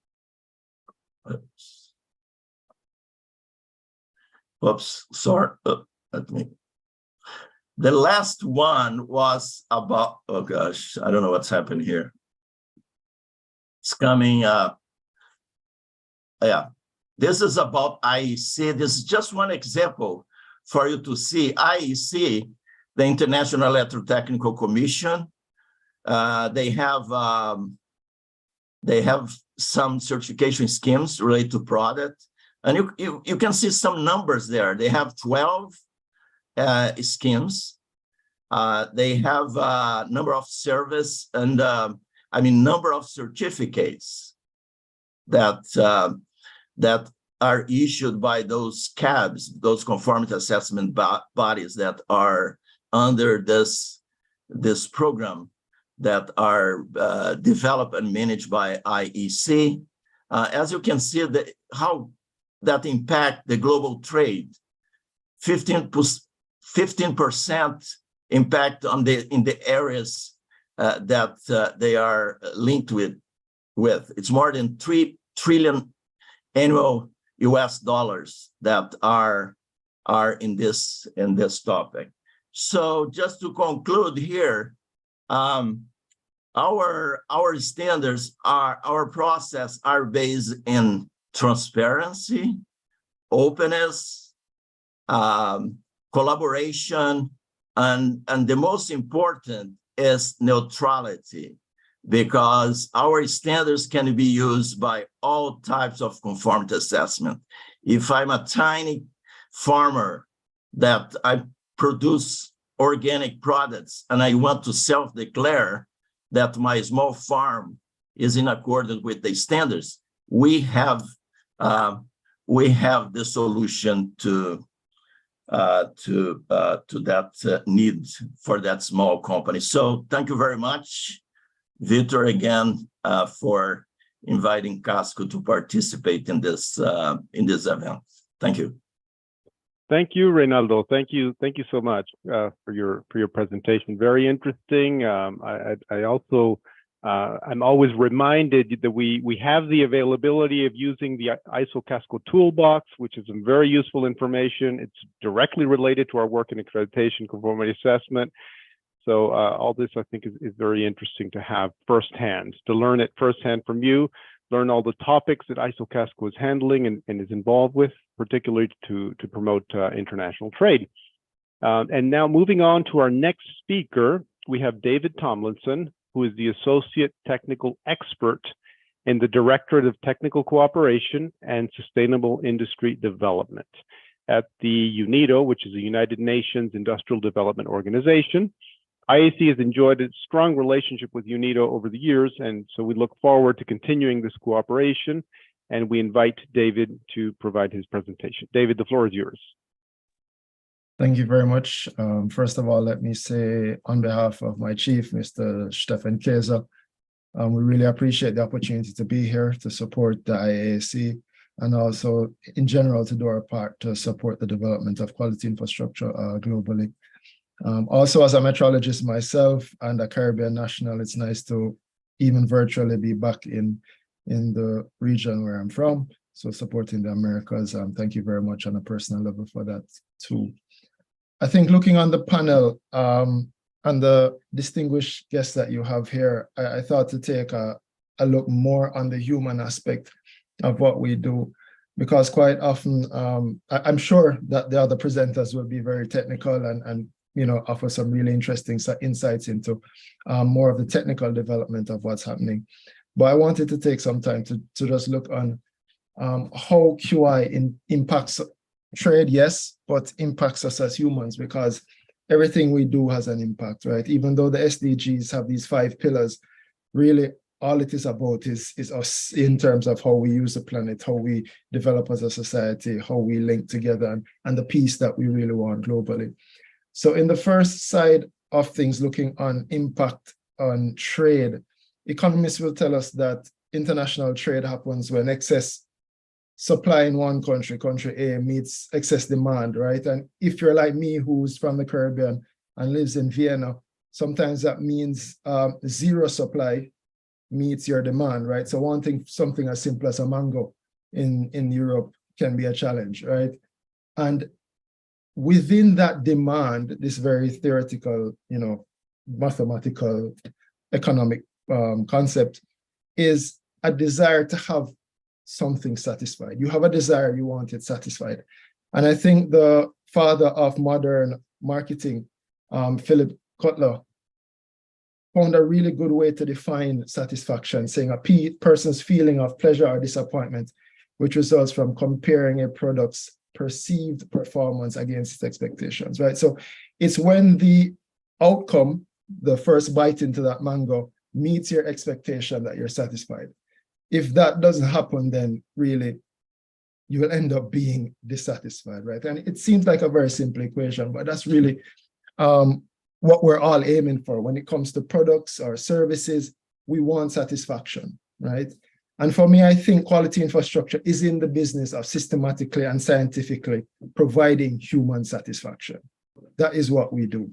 Oops, sorry, let me. The last one was about, oh gosh, I don't know what's happened here. It's coming, yeah. This is about IAAC. This is just one example for you to see. IAAC, the International Electrotechnical Commission, they have some certification schemes related to product. And you can see some numbers there. They have 12 schemes. They have a number of service and number of certificates that that are issued by those CABs, those conformity assessment bodies that are under this program that are developed and managed by IAAC. As you can see, how that impact the global trade, 15% impact in the areas that they are linked with. It's more than $3 trillion annual US dollars that are in this topic. So just to conclude here, our standards our process are based in transparency, openness, collaboration, and the most important is neutrality, because our standards can be used by all types of conformity assessment. If I'm a tiny farmer that I produce organic products and I want to self-declare that my small farm is in accordance with the standards, we have the solution to that need for that small company. So thank you very much, Victor, again, for inviting Casco to participate in this event. Thank you. Thank you, Reynaldo. Thank you so much for your presentation. Very interesting. I also I'm always reminded that we have the availability of using the ISO Casco toolbox, which is some very useful information. It's directly related to our work in accreditation, conformity assessment. So all this, I think, is very interesting to have firsthand, to learn it firsthand from you, learn all the topics that ISO Casco is handling and is involved with, particularly to promote international trade. And now moving on to our next speaker, we have David Tomlinson, who is the Associate Technical Expert in the Directorate of Technical Cooperation and Sustainable Industry Development at the UNIDO, which is the United Nations Industrial Development Organization. IAAC has enjoyed a strong relationship with UNIDO over the years, and so we look forward to continuing this cooperation, and we invite David to provide his presentation. David, the floor is yours. Thank you very much. First of all, let me say on behalf of my chief, Mr. Stefan Kaiser, we really appreciate the opportunity to be here to support the IAAC and also in general to do our part to support the development of quality infrastructure globally. Also, as a metrologist myself and a Caribbean national, it's nice to even virtually be back in the region where I'm from. So supporting the Americas, thank you very much on a personal level for that too. I think looking on the panel and the distinguished guests that you have here, I thought to take a look more on the human aspect of what we do, because quite often, I'm sure that the other presenters will be very technical and offer some really interesting insights into more of the technical development of what's happening. But I wanted to take some time to just look on how QI impacts trade, yes, but impacts us as humans, because everything we do has an impact, right? Even though the SDGs have these 5 pillars, really all it is about is us in terms of how we use the planet, how we develop as a society, how we link together, and the peace that we really want globally. So in the first side of things, looking on impact on trade, economists will tell us that international trade happens when excess supply in one country, country A, meets excess demand, right? And if you're like me, who's from the Caribbean and lives in Vienna, sometimes that means zero supply meets your demand, right? So wanting something as simple as a mango in Europe can be a challenge, right? And within that demand, this very theoretical, mathematical, economic concept is a desire to have something satisfied. You have a desire, you want it satisfied. And I think the father of modern marketing, Philip Kotler, found a really good way to define satisfaction, saying a person's feeling of pleasure or disappointment, which results from comparing a product's perceived performance against its expectations, right? So it's when the outcome, the first bite into that mango, meets your expectation that you're satisfied. If that doesn't happen, then really you will end up being dissatisfied, right? And it seems like a very simple equation, but that's really what we're all aiming for. When it comes to products or services, we want satisfaction, right? And for me, I think quality infrastructure is in the business of systematically and scientifically providing human satisfaction. That is what we do.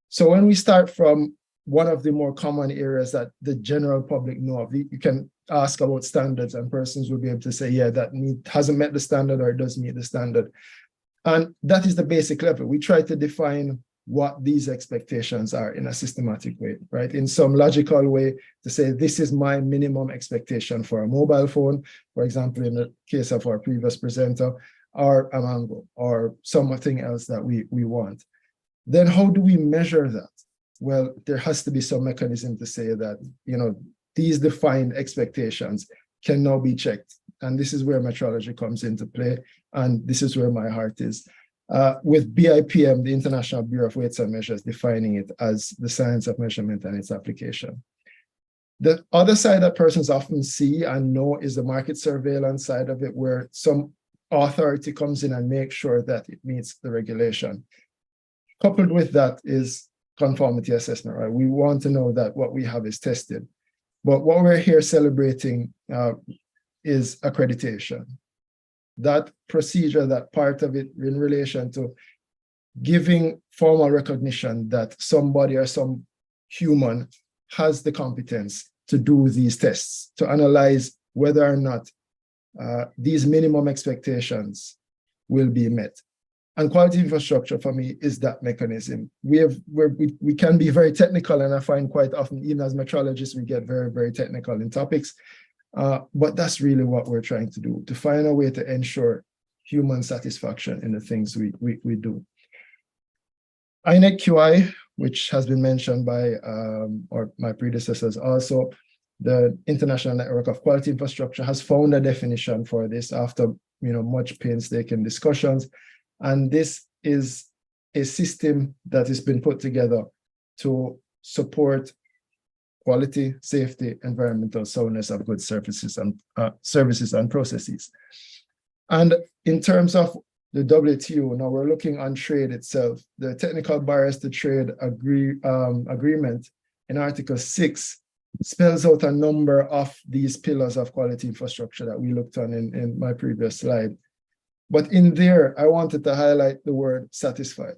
So when we start from one of the more common areas that the general public know of, you can ask about standards and persons will be able to say, yeah, that hasn't met the standard or it does meet the standard. And that is the basic level. We try to define what these expectations are in a systematic way, right? In some logical way to say, this is my minimum expectation for a mobile phone, for example, in the case of our previous presenter, or a mango, or something else that we want. Then how do we measure that? Well, there has to be some mechanism to say that, these defined expectations can now be checked. And this is where metrology comes into play. And this is where my heart is. With BIPM, the International Bureau of Weights and Measures, defining it as the science of measurement and its application. The other side that persons often see and know is the market surveillance side of it, where some authority comes in and makes sure that it meets the regulation. Coupled with that is conformity assessment, right? We want to know that what we have is tested. But what we're here celebrating is accreditation. That procedure, that part of it in relation to giving formal recognition that somebody or some human has the competence to do these tests, to analyze whether or not these minimum expectations will be met. And quality infrastructure for me is that mechanism. We can be very technical, and I find quite often, even as metrologists, we get very, very technical in topics. But that's really what we're trying to do, to find a way to ensure human satisfaction in the things we do. IAAC QI, which has been mentioned by or my predecessors also, the International Network of Quality Infrastructure has found a definition for this after much painstaking discussions. And this is a system that has been put together to support quality, safety, environmental soundness of goods, services, and processes. And in terms of the WTO, now we're looking on trade itself. The technical barriers to trade agreement in Article 6 spells out a number of these pillars of quality infrastructure that we looked on in my previous slide. But in there, I wanted to highlight the word satisfied.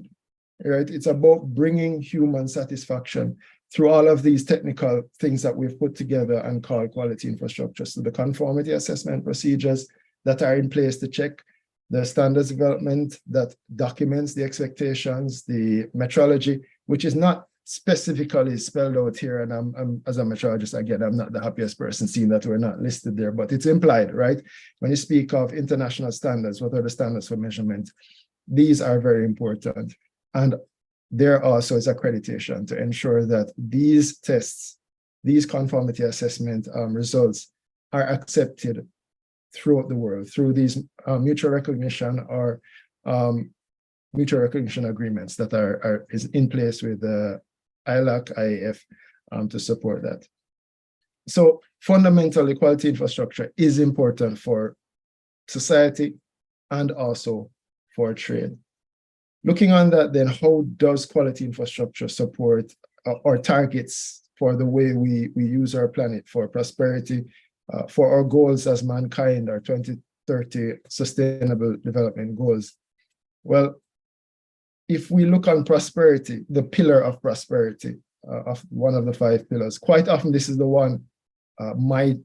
right? It's about bringing human satisfaction through all of these technical things that we've put together and called quality infrastructure. So the conformity assessment procedures that are in place to check the standards development that documents the expectations, the metrology, which is not specifically spelled out here. And I'm as a metrologist, again, I'm not the happiest person seeing that we're not listed there, but it's implied, right? When you speak of international standards, what are the standards for measurement? These are very important. And there also is accreditation to ensure that these tests, these conformity assessment results are accepted throughout the world through these mutual recognition or mutual recognition agreements that is in place with the IAAC, IAF to support that. So fundamentally, quality infrastructure is important for society and also for trade. Looking on that, then, how does quality infrastructure support our targets for the way we use our planet for prosperity, for our goals as mankind, our 2030 Sustainable Development Goals? Well, if we look on prosperity, the pillar of prosperity, of one of the 5 pillars, quite often this is the one my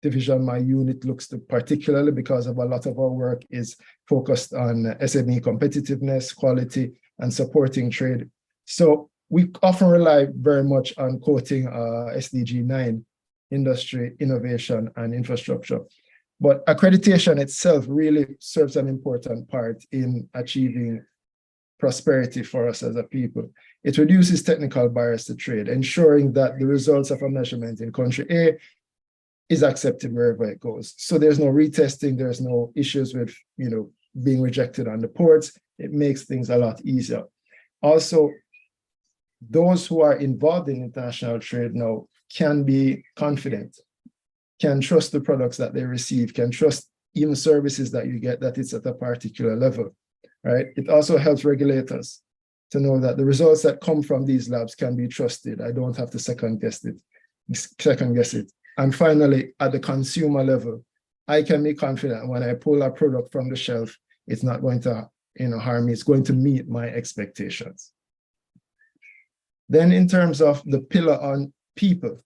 division, my unit looks to, particularly because of a lot of our work is focused on SME competitiveness, quality, and supporting trade. So we often rely very much on quoting SDG 9, industry, innovation, and infrastructure. But accreditation itself really serves an important part in achieving prosperity for us as a people. It reduces technical barriers to trade, ensuring that the results of a measurement in country A is accepted wherever it goes. So there's no retesting, there's no issues with, being rejected on the ports. It makes things a lot easier. Also, those who are involved in international trade now can be confident, can trust the products that they receive, can trust even services that you get, that it's at a particular level, right? It also helps regulators to know that the results that come from these labs can be trusted. I don't have to second guess it. And finally, at the consumer level, I can be confident when I pull a product from the shelf, it's not going to harm me, it's going to meet my expectations. Then in terms of the pillar on people,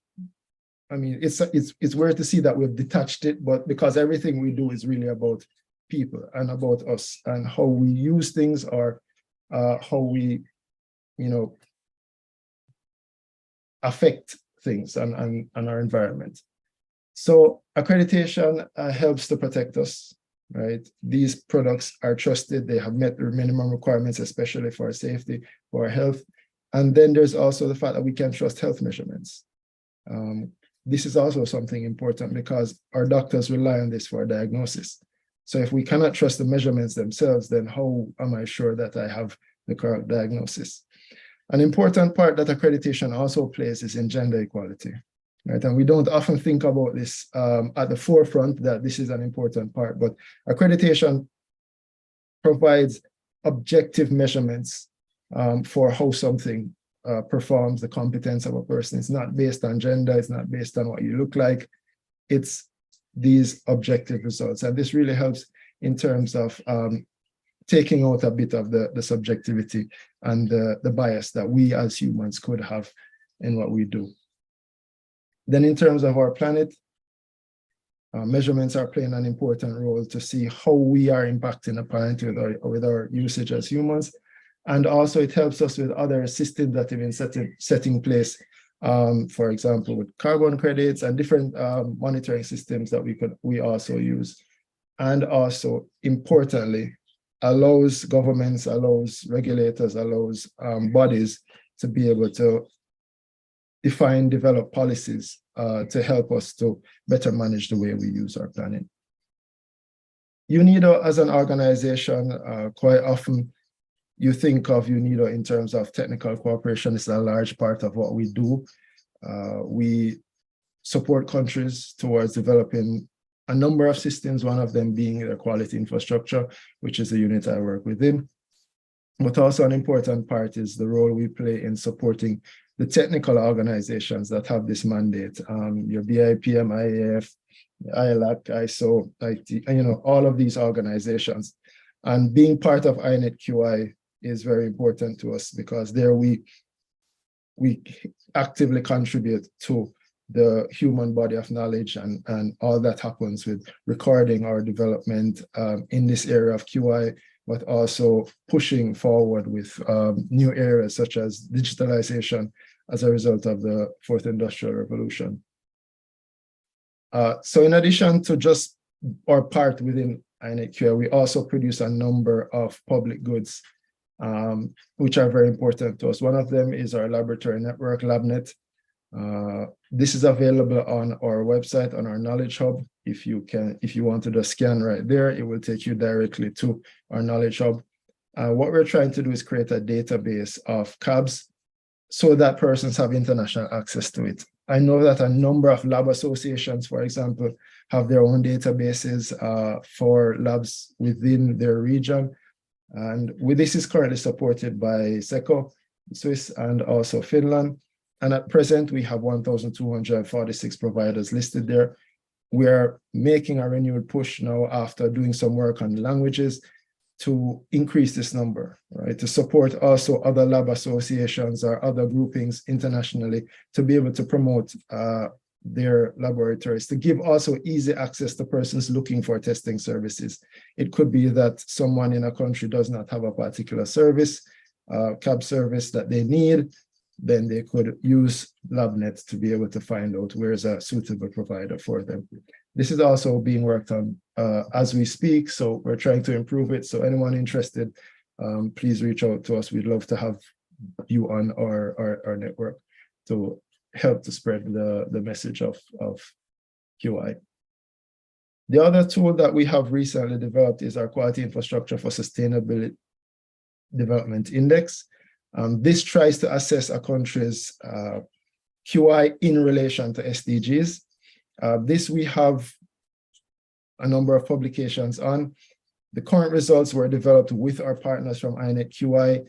I mean, it's weird to see that we've detached it, but because everything we do is really about people and about us and how we use things, or how we, affect things and our environment. So accreditation helps to protect us, right? These products are trusted, they have met their minimum requirements, especially for our safety, for our health. And then there's also the fact that we can trust health measurements. This is also something important because our doctors rely on this for diagnosis. So if we cannot trust the measurements themselves, then how am I sure that I have the correct diagnosis? An important part that accreditation also plays is in gender equality, right? And we don't often think about this at the forefront, that this is an important part, but accreditation provides objective measurements for how something performs, the competence of a person. It's not based on gender, it's not based on what you look like, it's these objective results. And this really helps in terms of taking out a bit of the subjectivity and the bias that we as humans could have in what we do. Then in terms of our planet, measurements are playing an important role to see how we are impacting the planet with our usage as humans. And also it helps us with other systems that have been set in place, for example, with carbon credits and different monitoring systems that we also use. And also, importantly, allows governments, allows regulators, allows bodies to be able to define, develop policies to help us to better manage the way we use our planet. UNIDO as an organization, quite often you think of UNIDO in terms of technical cooperation. It's a large part of what we do. We support countries towards developing a number of systems, one of them being the quality infrastructure, which is the unit I work within. But also an important part is the role we play in supporting the technical organizations that have this mandate, your BIPM, IAF, IAAC, ISO, IT, all of these organizations. And being part of INET QI, is very important to us, because there we actively contribute to the human body of knowledge and all that happens with recording our development in this area of QI, but also pushing forward with new areas such as digitalization as a result of the fourth industrial revolution. So in addition to just our part within IAAC QI, we also produce a number of public goods which are very important to us. One of them is our laboratory network, LabNet. This is available on our website, on our Knowledge Hub. If you want to just scan right there, it will take you directly to our Knowledge Hub. What we're trying to do is create a database of CABs so that persons have international access to it. I know that a number of lab associations, for example, have their own databases for labs within their region. And this is currently supported by SECO, Swiss, and also Finland. And at present, we have 1,246 providers listed there. We are making a renewed push now after doing some work on languages to increase this number, right? To support also other lab associations or other groupings internationally to be able to promote their laboratories, to give also easy access to persons looking for testing services. It could be that someone in a country does not have a particular service, CAB service that they need, then they could use LabNet to be able to find out where is a suitable provider for them. This is also being worked on as we speak, so we're trying to improve it. So anyone interested, please reach out to us. We'd love to have you on our network to help to spread the message of QI. The other tool that we have recently developed is our Quality Infrastructure for Sustainability Development Index. This tries to assess a country's QI in relation to SDGs. This we have a number of publications on. The current results were developed with our partners from IAAC QI,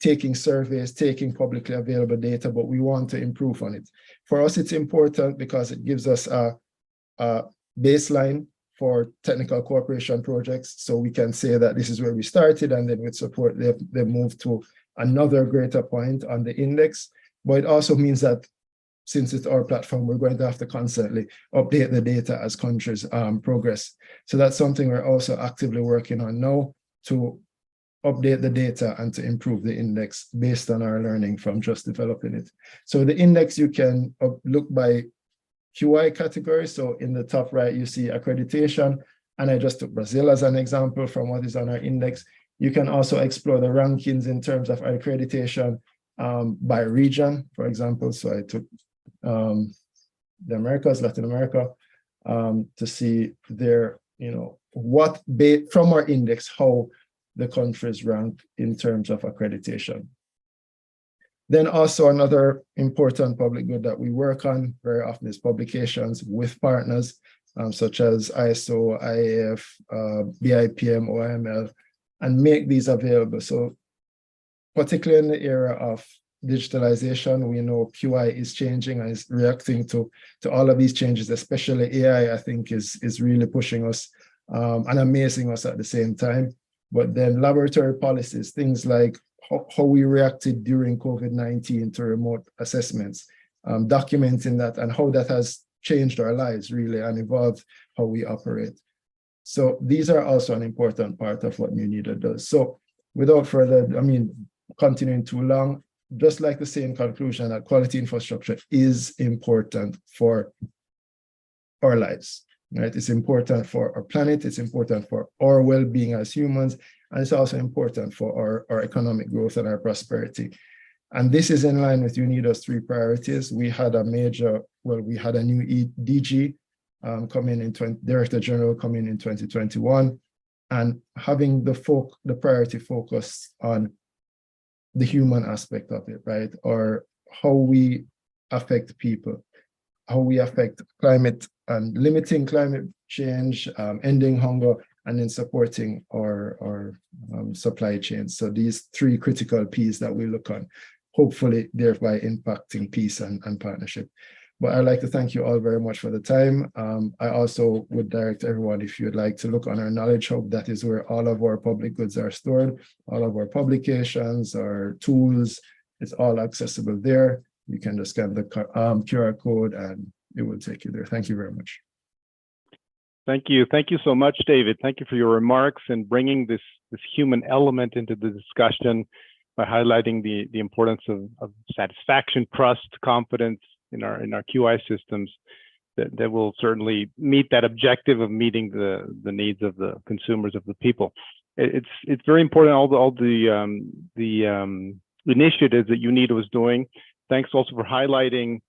taking surveys, taking publicly available data, but we want to improve on it. For us, it's important because it gives us a baseline for technical cooperation projects. So we can say that this is where we started, and then with support, they move to another greater point on the index. But it also means that since it's our platform, we're going to have to constantly update the data as countries progress. So that's something we're also actively working on now, to update the data and to improve the index based on our learning from just developing it. So the index, you can look by QI category. So in the top right, you see accreditation. And I just took Brazil as an example from what is on our index. You can also explore the rankings in terms of accreditation by region, for example. So I took the Americas, Latin America, to see their, from our index, how the countries rank in terms of accreditation. Then also another important public good that we work on very often is publications with partners, such as ISO, IAF, BIPM, OIML, and make these available. So particularly in the era of digitalization, we know QI is changing and is reacting to all of these changes, especially AI, I think is really pushing us and amazing us at the same time. But then laboratory policies, things like how we reacted during COVID-19 to remote assessments, documenting that and how that has changed our lives really and evolved how we operate. So these are also an important part of what NUNIDA does. So without further, continuing too long, just like the same conclusion that quality infrastructure is important for our lives, right? It's important for our planet, it's important for our well-being as humans, and it's also important for our economic growth and our prosperity. And this is in line with UNIDA's 3 priorities. We had a new DG come in Director General come in 2021, and having the priority focus on the human aspect of it, right? Or how we affect people, how we affect climate and limiting climate change, ending hunger, and then supporting our supply chains. So these 3 critical P's that we look on, hopefully thereby impacting peace and partnership. But I'd like to thank you all very much for the time. I also would direct everyone, if you'd like to look on our Knowledge Hub, that is where all of our public goods are stored, all of our publications, our tools, it's all accessible there. You can just scan the QR code and it will take you there. Thank you very much. Thank you. Thank you so much, David. Thank you for your remarks and bringing this human element into the discussion by highlighting the importance of satisfaction, trust, confidence in our QI systems that will certainly meet that objective of meeting the needs of the consumers, of the people. It's very important, all the initiatives that UNIDO is doing. Thanks also for highlighting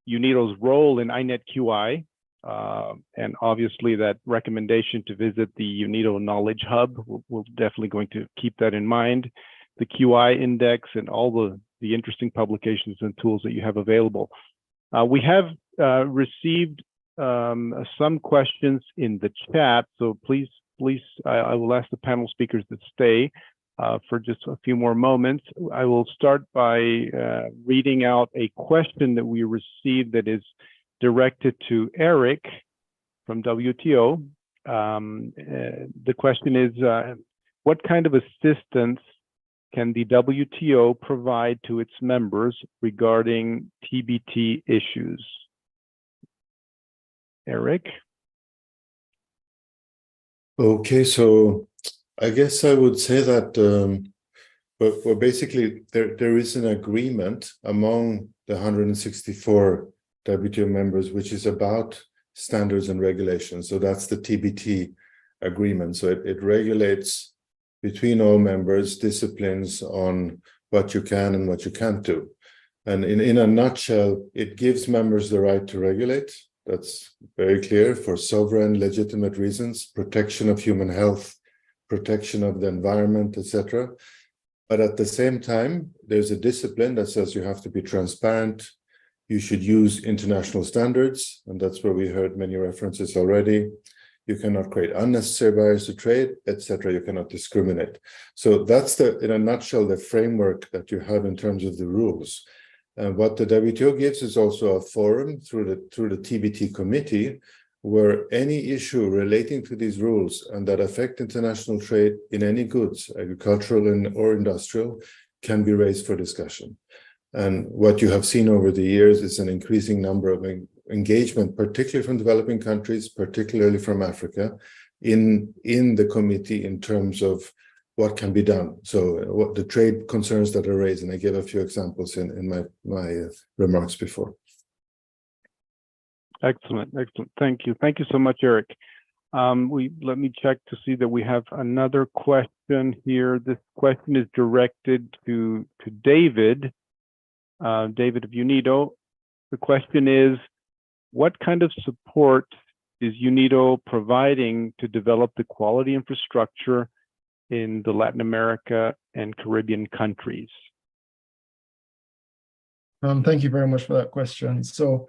UNIDO's role in INET QI, and obviously that recommendation to visit the UNIDO Knowledge Hub. We're definitely going to keep that in mind. The QI index and all the interesting publications and tools that you have available. We have received some questions in the chat, so please, I will ask the panel speakers to stay for just a few more moments. I will start by reading out a question that we received that is directed to Eric from WTO. The question is, what kind of assistance can the WTO provide to its members regarding TBT issues? Eric? Okay, so I guess I would say that well, basically there is an agreement among the 164 WTO members, which is about standards and regulations. So that's the TBT agreement. So it regulates between all members disciplines on what you can and what you can't do. And in a nutshell, it gives members the right to regulate. That's very clear, for sovereign, legitimate reasons, protection of human health, protection of the environment, etc. But at the same time, there's a discipline that says you have to be transparent. You should use international standards, and that's where we heard many references already. You cannot create unnecessary barriers to trade, etc. You cannot discriminate. So that's in a nutshell, the framework that you have in terms of the rules. And what the WTO gives is also a forum through the TBT committee, where any issue relating to these rules and that affect international trade in any goods, agricultural or industrial, can be raised for discussion. And what you have seen over the years is an increasing number of engagement, particularly from developing countries, particularly from Africa, in the committee in terms of what can be done. So what the trade concerns that are raised, and I gave a few examples in my remarks before. Excellent. Thank you so much, Eric. Let me check to see that we have another question here. This question is directed to David. David of UNIDO. The question is, what kind of support is UNIDO providing to develop the quality infrastructure in the Latin America and Caribbean countries? Thank you very much for that question. So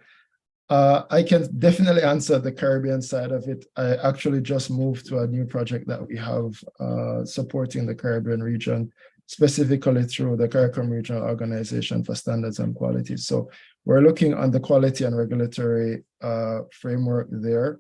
I can definitely answer the Caribbean side of it. I actually just moved to a new project that we have supporting the Caribbean region, specifically through the CARICOM Regional Organization for Standards and Quality. So we're looking on the quality and regulatory framework there.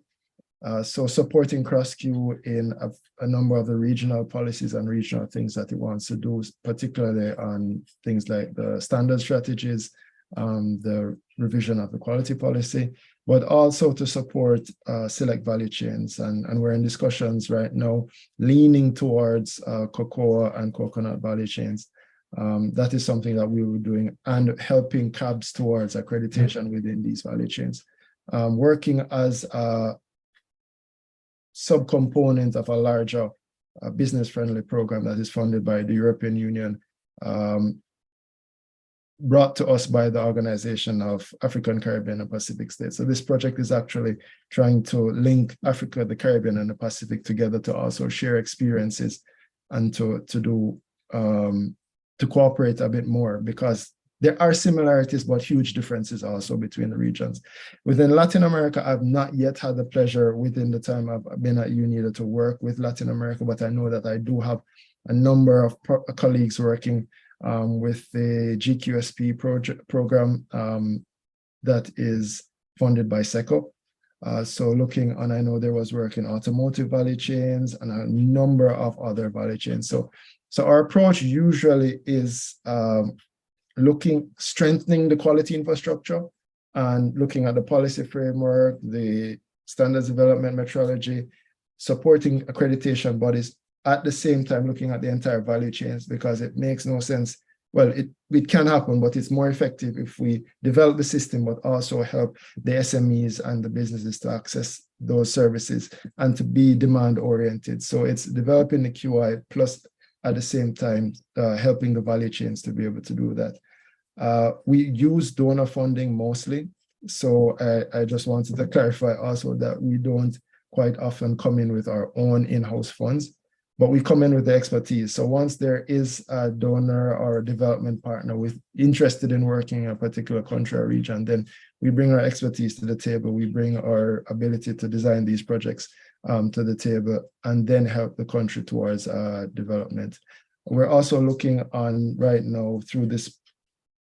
So supporting CrossQ in a number of the regional policies and regional things that it wants to do, particularly on things like the standard strategies, the revision of the quality policy, but also to support select value chains. And we're in discussions right now leaning towards cocoa and coconut value chains. That is something that we were doing, and helping CABs towards accreditation within these value chains. Working as a subcomponent of a larger business-friendly program that is funded by the European Union, brought to us by the Organization of African, Caribbean, and Pacific States. So this project is actually trying to link Africa, the Caribbean, and the Pacific together to also share experiences and to cooperate a bit more, because there are similarities but huge differences also between the regions. Within Latin America, I've not yet had the pleasure within the time I've been at UNIDO to work with Latin America, but I know that I do have a number of colleagues working with the GQSP program that is funded by SECO. So looking, and I know there was work in automotive value chains and a number of other value chains. So our approach usually is strengthening the quality infrastructure and looking at the policy framework, the standards development methodology, supporting accreditation bodies, at the same time looking at the entire value chains, because it makes no sense. Well, it can happen, but it's more effective if we develop the system, but also help the SMEs and the businesses to access those services and to be demand oriented. So it's developing the QI plus at the same time helping the value chains to be able to do that. We use donor funding mostly. So I just wanted to clarify also that we don't quite often come in with our own in-house funds, but we come in with the expertise. So once there is a donor or a development partner interested in working in a particular country or region, then we bring our expertise to the table. We bring our ability to design these projects to the table and then help the country towards development. We're also looking on right now through this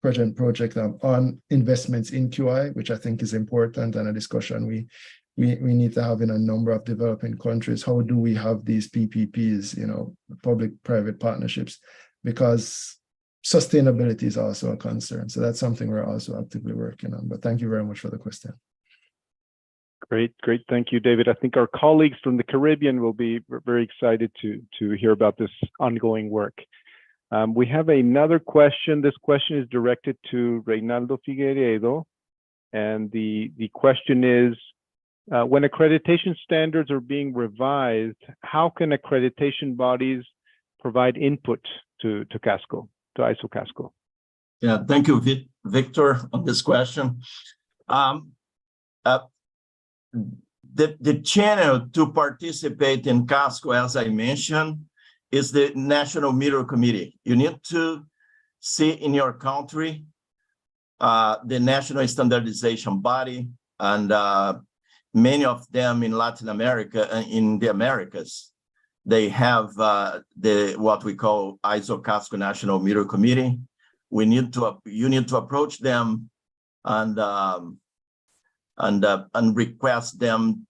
project on investments in QI, which I think is important, and a discussion we need to have in a number of developing countries. How do we have these PPPs, public-private partnerships? Because sustainability is also a concern. So that's something we're also actively working on. But thank you very much for the question. Great. Thank you, David. I think our colleagues from the Caribbean will be very excited to hear about this ongoing work. We have another question. This question is directed to Reynaldo Figueiredo. And the question is, when accreditation standards are being revised, how can accreditation bodies provide input to CASCO, to ISO CASCO? Yeah, thank you, Victor, on this question. The channel to participate in CASCO, as I mentioned, is the National Mirror Committee. You need to see in your country the national standardization body, and many of them in Latin America and in the Americas, they have what we call ISO CASCO National Mirror Committee. You need to approach them and request them.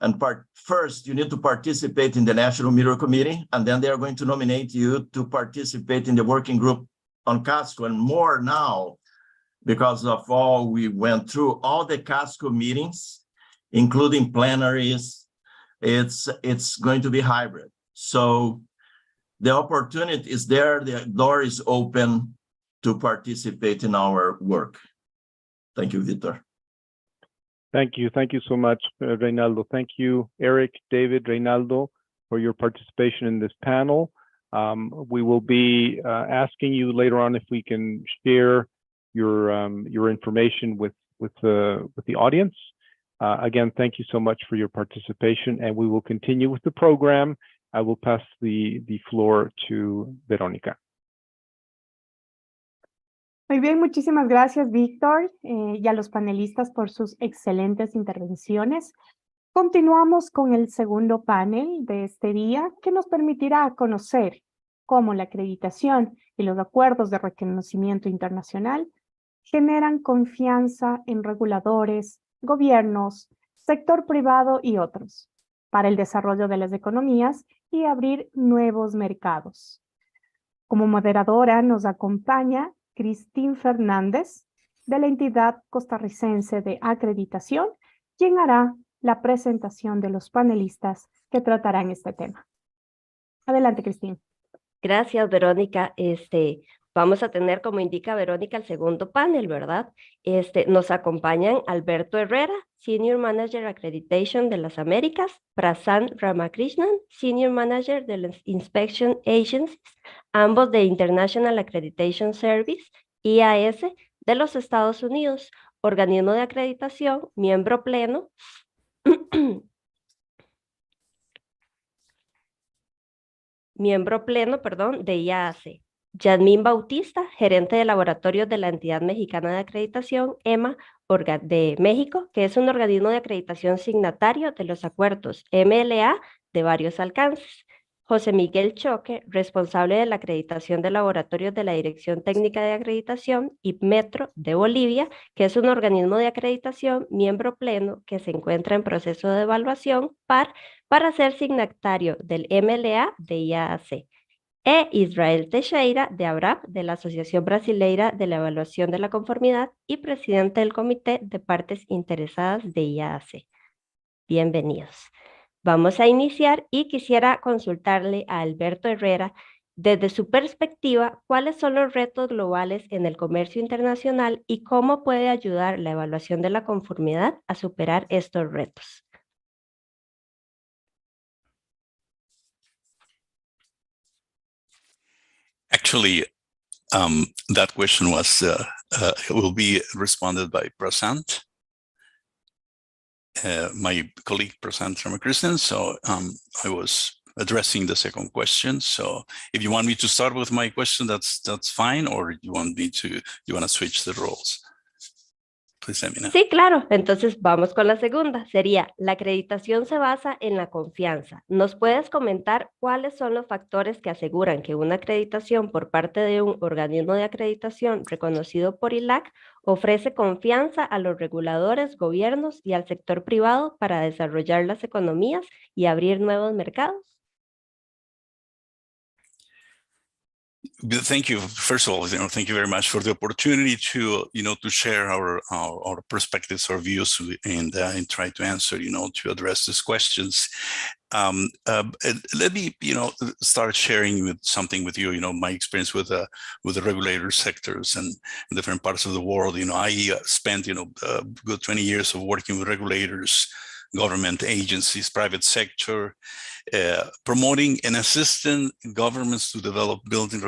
And first, you need to participate in the National Mirror Committee, and then they are going to nominate you to participate in the working group on CASCO, and more now, because of all we went through, all the CASCO meetings, including plenaries, it's going to be hybrid. So the opportunity is there, the door is open to participate in our work. Thank you, Victor. Thank you so much, Reynaldo. Thank you, Eric, David, Reynaldo, for your participation in this panel. We will be asking you later on if we can share your information with the audience. Again, thank you so much for your participation, and we will continue with the program. I will pass the floor to Verónica. Muy bien, muchísimas gracias, Víctor, y a los panelistas por sus excelentes intervenciones. Continuamos con el segundo panel de este día, que nos permitirá conocer cómo la acreditación y los acuerdos de reconocimiento internacional generan confianza en reguladores, gobiernos, sector privado y otros, para el desarrollo de las economías y abrir nuevos mercados. Como moderadora nos acompaña Cristín Fernández, de la entidad costarricense de acreditación, quien hará la presentación de los panelistas que tratarán este tema. Adelante, Cristín. Gracias, Verónica. Vamos a tener, como indica Verónica, el segundo panel, ¿verdad? Nos acompañan Alberto Herrera, Senior Manager Accreditation de las Américas, Prasanth Ramakrishnan, Senior Manager de las Inspection Agencies, ambos de International Accreditation Service, IAS, de los Estados Unidos, organismo de acreditación, miembro pleno, de IAAC. Yasmín Bautista, gerente de laboratorios de la entidad mexicana de acreditación, EMA, de México, que es un organismo de acreditación signatario de los acuerdos MLA de varios alcances. José Miguel Choque, responsable de la acreditación de laboratorios de la Dirección Técnica de Acreditación y Metro de Bolivia, que es un organismo de acreditación miembro pleno que se encuentra en proceso de evaluación para ser signatario del MLA de IAAC. E Israel Teixeira de ABRAP, de la Asociación Brasileira de la Evaluación de la Conformidad y presidente del Comité de Partes Interesadas de IAAC. Bienvenidos. Vamos a iniciar y quisiera consultarle a Alberto Herrera, desde su perspectiva, cuáles son los retos globales en el comercio internacional y cómo puede ayudar la evaluación de la conformidad a superar estos retos. Actually, that question will be responded by Prasant, my colleague Prasant Ramakrishnan. So I was addressing the second question. So if you want me to start with my question, that's fine. Or you want to switch the roles? Please let me know. Sí, claro. Entonces vamos con la segunda. Sería, la acreditación se basa en la confianza. ¿Nos puedes comentar cuáles son los factores que aseguran que una acreditación por parte de un organismo de acreditación reconocido por IAAC ofrece confianza a los reguladores, gobiernos y al sector privado para desarrollar las economías y abrir nuevos mercados? Thank you. First of all, thank you very much for the opportunity to, to share our perspectives, our views, and try to answer, to address these questions. Let me, start sharing something with you. My experience with the regulator sectors and in different parts of the world. I spent, a good 20 years of working with regulators, government agencies, private sector, promoting and assisting governments to develop building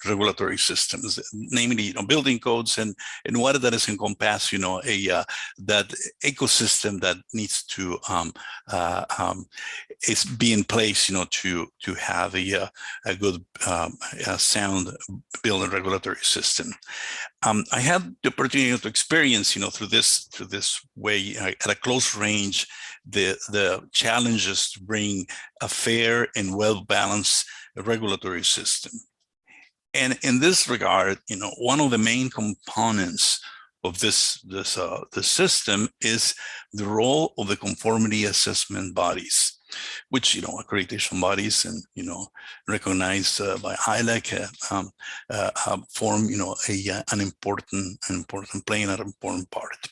regulatory systems, namely, building codes and what that is encompass, that ecosystem that needs to is be in place, to have a good, sound building regulatory system. I had the opportunity to experience, through this way at a close range, the challenges to bring a fair and well-balanced regulatory system. And in this regard, one of the main components of this system is the role of the conformity assessment bodies, which, accreditation bodies and, recognized by IAAC form, an important play and an important part.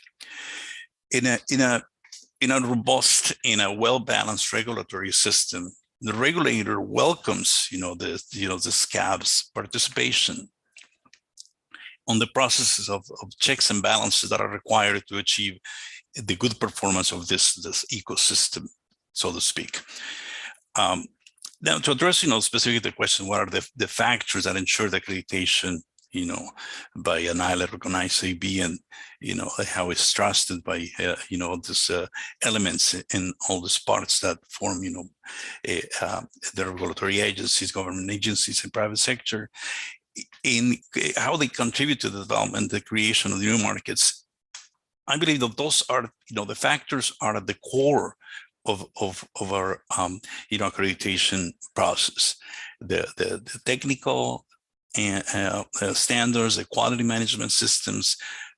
In a robust, in a well-balanced regulatory system, the regulator welcomes, the SCAB's participation on the processes of checks and balances that are required to achieve the good performance of this ecosystem, so to speak. Now, to address, specifically the question, what are the factors that ensure the accreditation, by an IAAC recognized AB and, how it's trusted by, these elements in all these parts that form, the regulatory agencies, government agencies, and private sector, in how they contribute to the development, the creation of the new markets. I believe that those are, the factors are at the core of our, accreditation process. The technical and standards, the quality management systems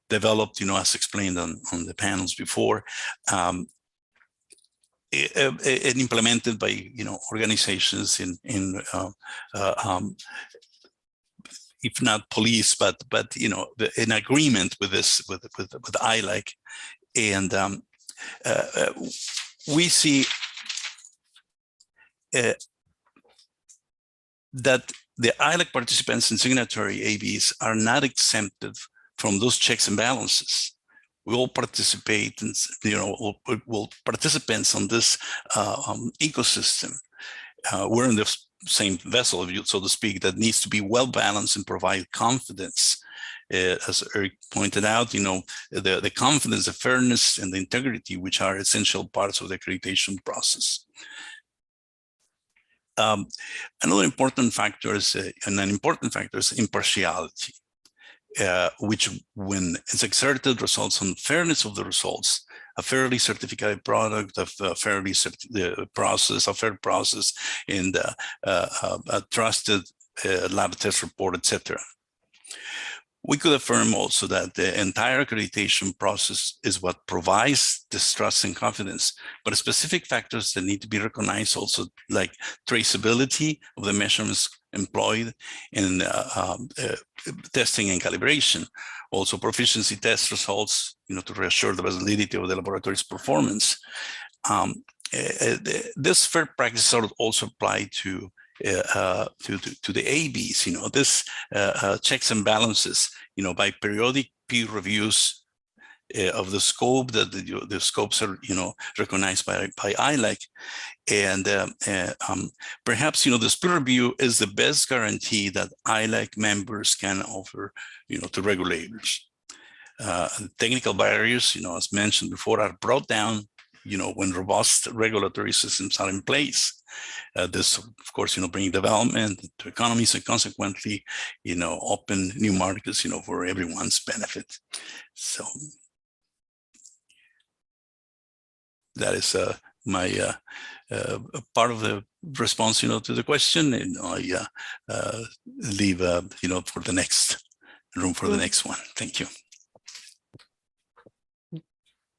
developed, as explained on the panels before, and implemented by, organizations in if not police, but in agreement with this, with IAAC, and we see that the IAAC participants and signatory ABs are not exempted from those checks and balances. We all participate, and will participants on this ecosystem. We're in the same vessel, so to speak, that needs to be well balanced and provide confidence. As Eric pointed out, the confidence, the fairness, and the integrity, which are essential parts of the accreditation process. Another important factor is, impartiality. which, when it's exerted, results on fairness of the results, a fairly certified product, a fairly process, a fair process, and a trusted lab test report, etc. We could affirm also that the entire accreditation process is what provides this trust and confidence, but specific factors that need to be recognized also, like traceability of the measurements employed in testing and calibration, also proficiency test results, to reassure the validity of the laboratory's performance. This fair practice also apply to the ABs, this checks and balances, by periodic peer reviews of the scope, that the scopes are, recognized by IAAC. And perhaps, this peer review is the best guarantee that IAAC members can offer, to regulators. Technical barriers, as mentioned before, are brought down, when robust regulatory systems are in place. This, of course, bring development to economies and consequently, open new markets, for everyone's benefit. So that is my part of the response, to the question, and I leave, for the next room for the next one. Thank you.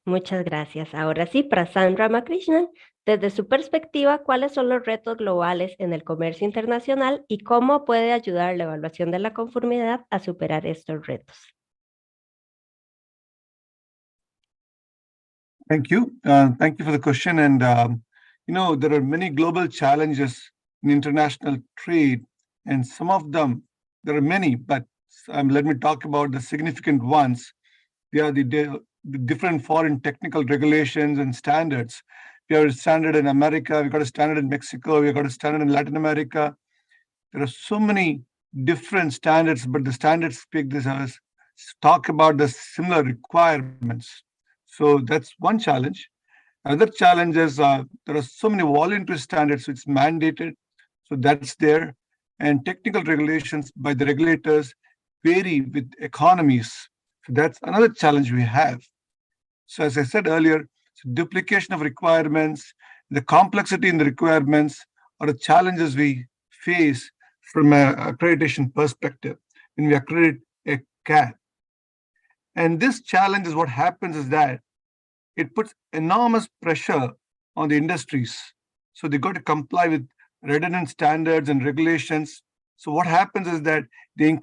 Muchas gracias. Ahora sí, Prasanth Ramakrishnan, desde su perspectiva, ¿cuáles son los retos globales en el comercio internacional y cómo puede ayudar la evaluación de la conformidad a superar estos retos? Thank you. Thank you for the question. And, there are many global challenges in international trade, and some of them, there are many, but let me talk about the significant ones. They are the different foreign technical regulations and standards. We have a standard in America, we've got a standard in Mexico, we've got a standard in Latin America. There are so many different standards, but the standards talk about the similar requirements. So that's one challenge. Another challenge is there are so many voluntary standards, so it's mandated. So that's there. And technical regulations by the regulators vary with economies. So that's another challenge we have. So as I said earlier, duplication of requirements, the complexity in the requirements are the challenges we face from an accreditation perspective when we accredit a CAB. And this challenge is what happens is that it puts enormous pressure on the industries. So they got to comply with redundant standards and regulations. So what happens is that they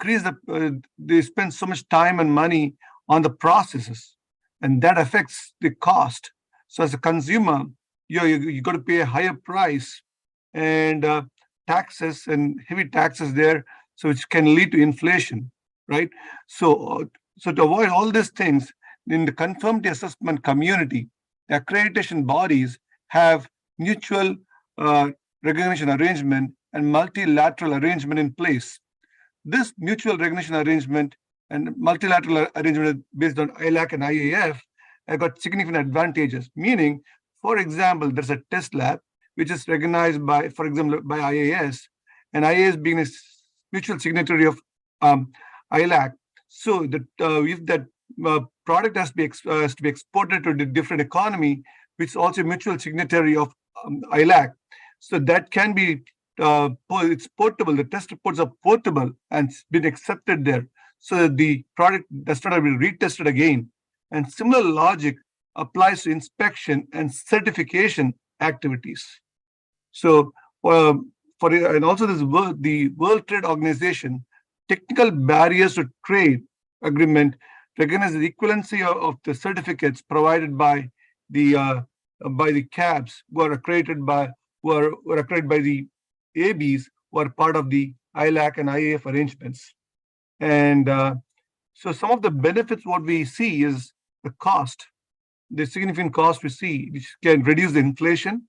they spend so much time and money on the processes, and that affects the cost. So as a consumer, you got to pay a higher price and taxes and heavy taxes there, so which can lead to inflation, right? So to avoid all these things, in the conformity assessment community, the accreditation bodies have mutual recognition arrangement and multilateral arrangement in place. This mutual recognition arrangement and multilateral arrangement based on IAAC and IAF have got significant advantages, meaning, for example, there's a test lab which is recognized by, for example, by IAS, and IAS being a mutual signatory of IAAC. So that if that product has to be exported to the different economy, which is also a mutual signatory of IAAC, so that can be it's portable. The test reports are portable and been accepted there, so the product does not have to be retested again. And similar logic applies to inspection and certification activities. So and also the World Trade Organization technical barriers to trade agreement recognize the equivalency of the certificates provided by the CABs who are accredited by the ABs who are part of the IAAC and IAF arrangements. And so some of the benefits what we see is the cost, the significant cost we see, which can reduce the inflation,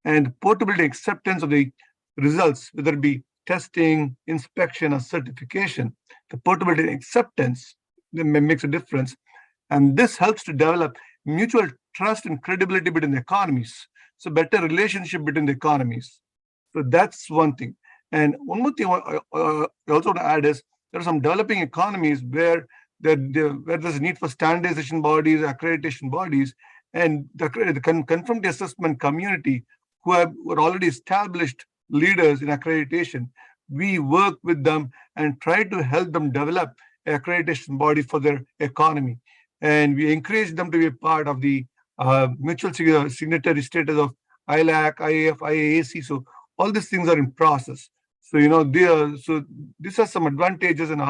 and portability acceptance of the results, whether it be testing, inspection, or certification. The portability and acceptance makes a difference. And this helps to develop mutual trust and credibility between the economies. So better relationship between the economies. So that's one thing. And one more thing I also want to add is there are some developing economies where there's a need for standardization bodies, accreditation bodies, and the conformity assessment community who are already established leaders in accreditation. We work with them and try to help them develop an accreditation body for their economy. And we encourage them to be a part of the mutual signatory status of IAAC, IAF, IAAC. So all these things are in process. So, so these are some advantages in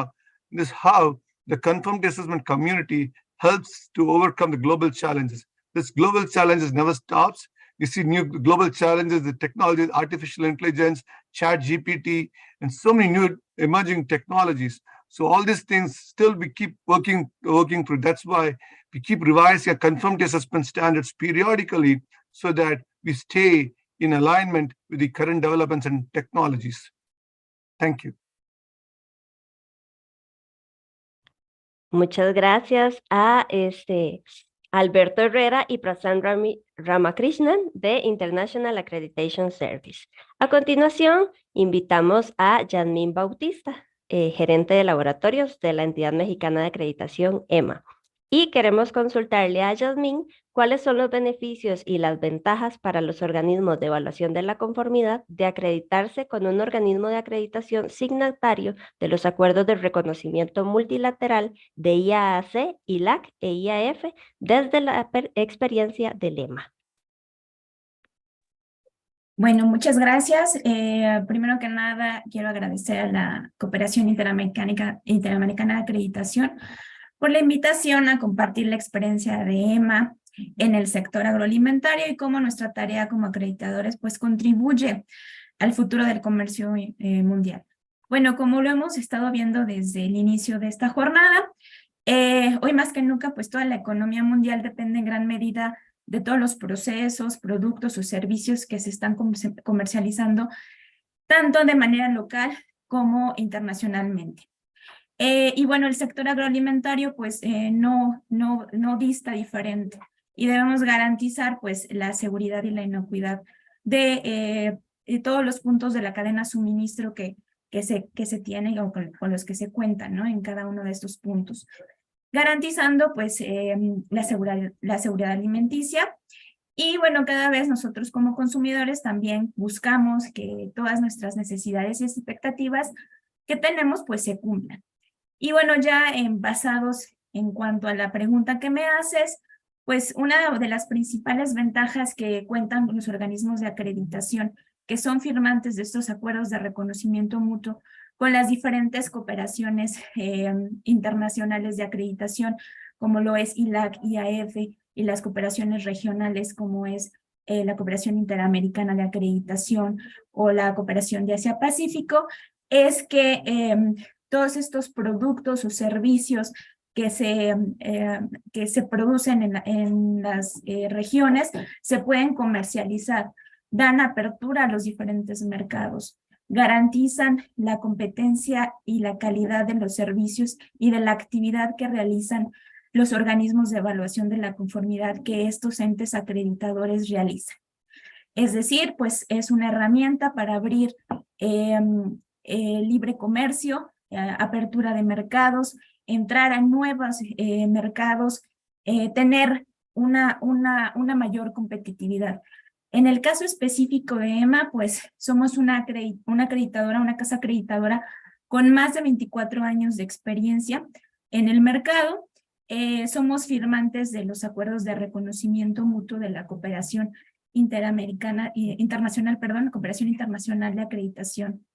this how the conformity assessment community helps to overcome the global challenges. This global challenges never stops. You see new global challenges, the technologies, artificial intelligence, chat GPT, and so many new emerging technologies. So all these things still we keep working through. That's why we keep revising our conformity assessment standards periodically so that we stay in alignment with the current developments and technologies. Thank you. Muchas gracias a Alberto Herrera y Prasanth Ramakrishnan de International Accreditation Service. A continuación, invitamos a Yasmín Bautista, gerente de laboratorios de la entidad mexicana de acreditación EMA. Y queremos consultarle a Yasmín cuáles son los beneficios y las ventajas para los organismos de evaluación de la conformidad de acreditarse con un organismo de acreditación signatario de los acuerdos de reconocimiento multilateral de IAAC, ILAC e IAF desde la experiencia del EMA. Bueno, muchas gracias. Primero que nada, quiero agradecer a la Cooperación Interamericana de Acreditación por la invitación a compartir la experiencia de EMA en el sector agroalimentario y cómo nuestra tarea como acreditadores pues contribuye al futuro del comercio mundial. Bueno, como lo hemos estado viendo desde el inicio de esta jornada, hoy más que nunca pues toda la economía mundial depende en gran medida de todos los procesos, productos o servicios que se están comercializando tanto de manera local como internacionalmente. Y bueno, el sector agroalimentario pues no dista diferente y debemos garantizar pues la seguridad y la inocuidad de todos los puntos de la cadena suministro que se tienen o con los que se cuentan, ¿no? En cada uno de estos puntos, garantizando pues la seguridad alimenticia. Y bueno, cada vez nosotros como consumidores también buscamos que todas nuestras necesidades y expectativas que tenemos pues se cumplan. Y bueno, ya basados en cuanto a la pregunta que me haces, pues una de las principales ventajas que cuentan los organismos de acreditación que son firmantes de estos acuerdos de reconocimiento mutuo con las diferentes cooperaciones internacionales de acreditación, como lo es ILAC, IAF, y las cooperaciones regionales, como es la Cooperación Interamericana de Acreditación o la Cooperación de Asia-Pacífico, es que todos estos productos o servicios que se producen en las regiones se pueden comercializar, dan apertura a los diferentes mercados, garantizan la competencia y la calidad de los servicios y de la actividad que realizan los organismos de evaluación de la conformidad que estos entes acreditadores realizan. Es decir, pues es una herramienta para abrir libre comercio, apertura de mercados, entrar a nuevos mercados, tener una mayor competitividad. En el caso específico de EMA, pues somos una acreditadora, una casa acreditadora con más de 24 años de experiencia en el mercado. Somos firmantes de los acuerdos de reconocimiento mutuo de la cooperación cooperación internacional de acreditación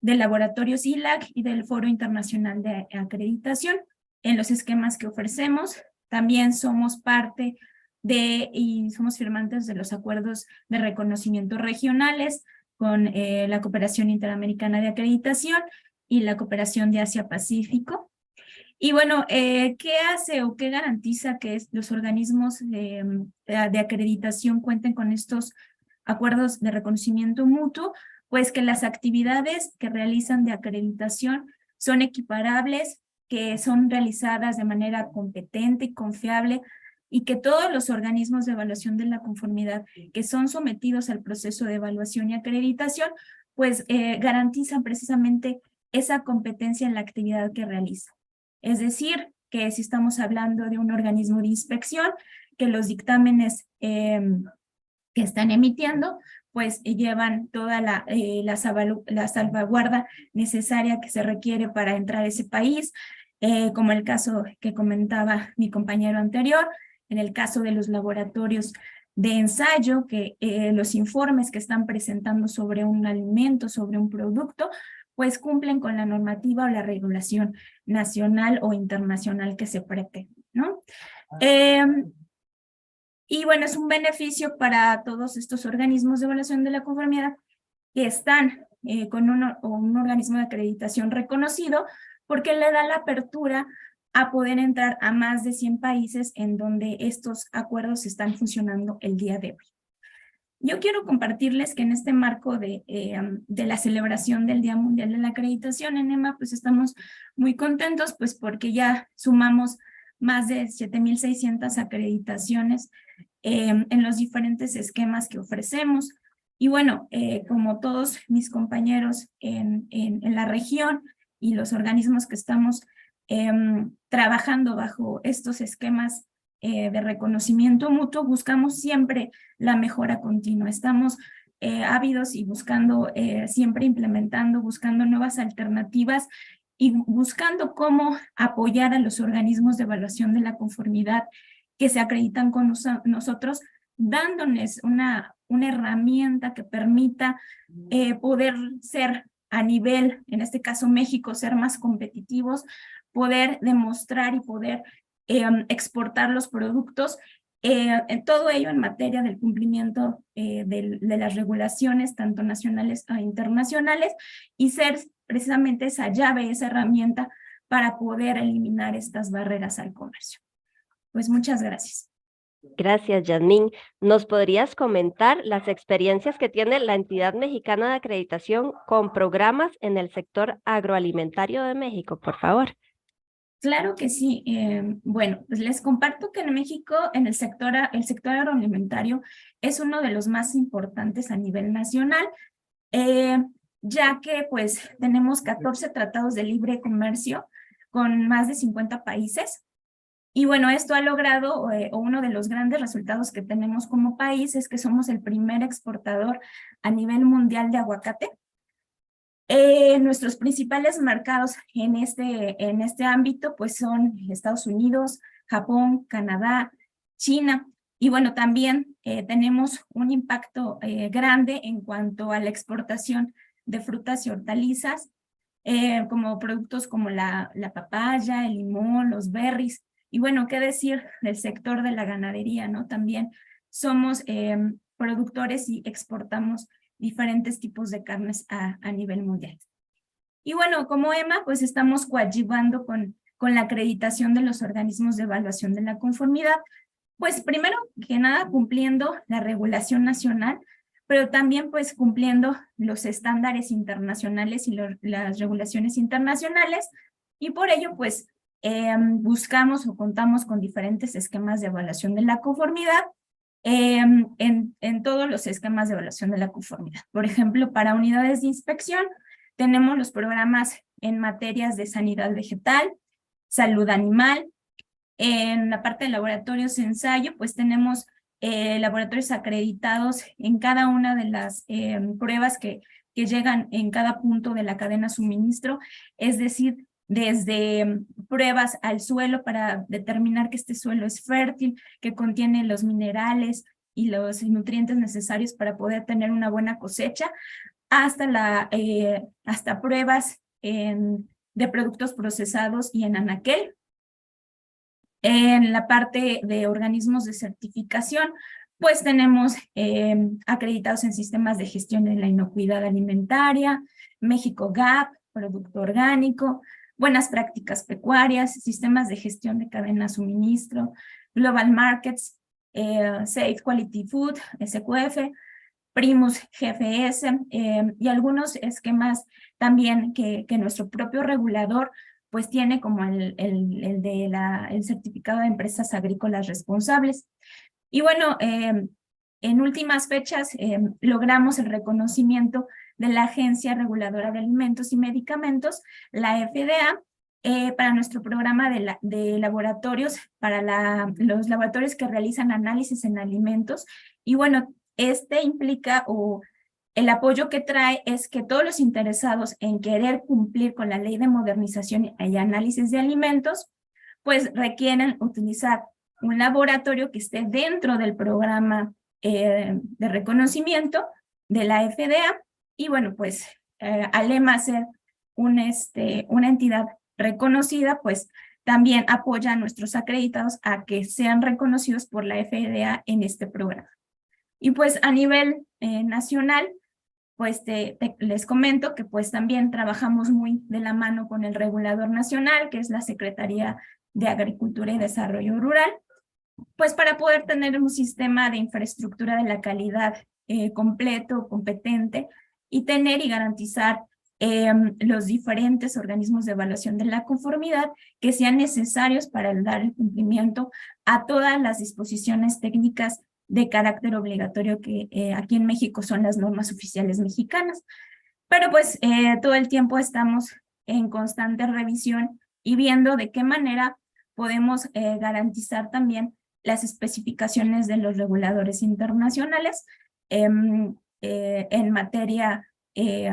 de laboratorios ILAC y del Foro Internacional de Acreditación. En los esquemas que ofrecemos, también somos parte y somos firmantes de los acuerdos de reconocimiento regionales con la Cooperación Interamericana de Acreditación y la Cooperación de Asia-Pacífico. Y bueno, ¿qué hace o qué garantiza que los organismos de acreditación cuenten con estos acuerdos de reconocimiento mutuo? Pues que las actividades que realizan de acreditación son equiparables, que son realizadas de manera competente y confiable, y que todos los organismos de evaluación de la conformidad que son sometidos al proceso de evaluación y acreditación, pues garantizan precisamente esa competencia en la actividad que realiza. Es decir, que si estamos hablando de un organismo de inspección, que los dictámenes que están emitiendo, pues llevan toda la salvaguarda necesaria que se requiere para entrar a ese país, como el caso que comentaba mi compañero anterior, en el caso de los laboratorios de ensayo, que los informes que están presentando sobre un alimento, sobre un producto, pues cumplen con la normativa o la regulación nacional o internacional que se pretende, ¿no? Y bueno, es un beneficio para todos estos organismos de evaluación de la conformidad que están con un organismo de acreditación reconocido, porque le da la apertura a poder entrar a más de 100 países en donde estos acuerdos están funcionando el día de hoy. Yo quiero compartirles que en este marco de la celebración del Día Mundial de la Acreditación en EMA, pues estamos muy contentos, pues porque ya sumamos más de 7,600 acreditaciones en los diferentes esquemas que ofrecemos. Y bueno, como todos mis compañeros en la región y los organismos que estamos trabajando bajo estos esquemas de reconocimiento mutuo, buscamos siempre la mejora continua. Estamos ávidos y buscando, siempre implementando, buscando nuevas alternativas y buscando cómo apoyar a los organismos de evaluación de la conformidad que se acreditan con nosotros, dándoles una herramienta que permita poder ser a nivel, en este caso México, ser más competitivos, poder demostrar y poder exportar los productos, en todo ello en materia del cumplimiento de las regulaciones, tanto nacionales e internacionales, y ser precisamente esa llave, esa herramienta para poder eliminar estas barreras al comercio. Pues muchas gracias. Gracias, Yasmín. ¿Nos podrías comentar las experiencias que tiene la entidad mexicana de acreditación con programas en el sector agroalimentario de México, por favor? Claro que sí. Bueno, pues les comparto que en México, en el sector agroalimentario, es uno de los más importantes a nivel nacional, ya que pues tenemos 14 tratados de libre comercio con más de 50 países. Y bueno, esto ha logrado, o uno de los grandes resultados que tenemos como país es que somos el primer exportador a nivel mundial de aguacate. Nuestros principales mercados en este ámbito pues son Estados Unidos, Japón, Canadá, China. Y bueno, también tenemos un impacto grande en cuanto a la exportación de frutas y hortalizas, como productos como la papaya, el limón, los berries. Y bueno, qué decir del sector de la ganadería, ¿no? También somos productores y exportamos diferentes tipos de carnes a nivel mundial. Y bueno, como EMA, pues estamos coadyuvando con la acreditación de los organismos de evaluación de la conformidad, pues primero que nada cumpliendo la regulación nacional, pero también pues cumpliendo los estándares internacionales y las regulaciones internacionales, y por ello pues buscamos o contamos con diferentes esquemas de evaluación de la conformidad, en todos los esquemas de evaluación de la conformidad. Por ejemplo, para unidades de inspección tenemos los programas en materias de sanidad vegetal, salud animal. En la parte de laboratorios de ensayo, pues tenemos laboratorios acreditados en cada una de las pruebas que llegan en cada punto de la cadena suministro, es decir, desde pruebas al suelo para determinar que este suelo es fértil, que contiene los minerales y los nutrientes necesarios para poder tener una buena cosecha, hasta pruebas de productos procesados y en anaquel. En la parte de organismos de certificación, pues tenemos acreditados en sistemas de gestión de la inocuidad alimentaria, México GAP, producto orgánico, buenas prácticas pecuarias, sistemas de gestión de cadena suministro, Global Markets, Safe Quality Food, SQF, Primus GFS, y algunos esquemas también que nuestro propio regulador pues tiene, como el certificado de empresas agrícolas responsables. Y bueno, en últimas fechas logramos el reconocimiento de la Agencia Reguladora de Alimentos y Medicamentos, la FDA, para nuestro programa de laboratorios, para los laboratorios que realizan análisis en alimentos. Y bueno, implica el apoyo que trae es que todos los interesados en querer cumplir con la Ley de Modernización y Análisis de Alimentos, pues requieren utilizar un laboratorio que esté dentro del programa de reconocimiento de la FDA. Y bueno, pues Alema ser una entidad reconocida, pues también apoya a nuestros acreditados a que sean reconocidos por la FDA en este programa. Y pues a nivel nacional, pues les comento que pues también trabajamos muy de la mano con el regulador nacional, que es la Secretaría de Agricultura y Desarrollo Rural, pues para poder tener un sistema de infraestructura de la calidad completo, competente, y tener y garantizar los diferentes organismos de evaluación de la conformidad que sean necesarios para dar el cumplimiento a todas las disposiciones técnicas de carácter obligatorio que aquí en México son las normas oficiales mexicanas. Pero pues todo el tiempo estamos en constante revisión y viendo de qué manera podemos garantizar también las especificaciones de los reguladores internacionales en materia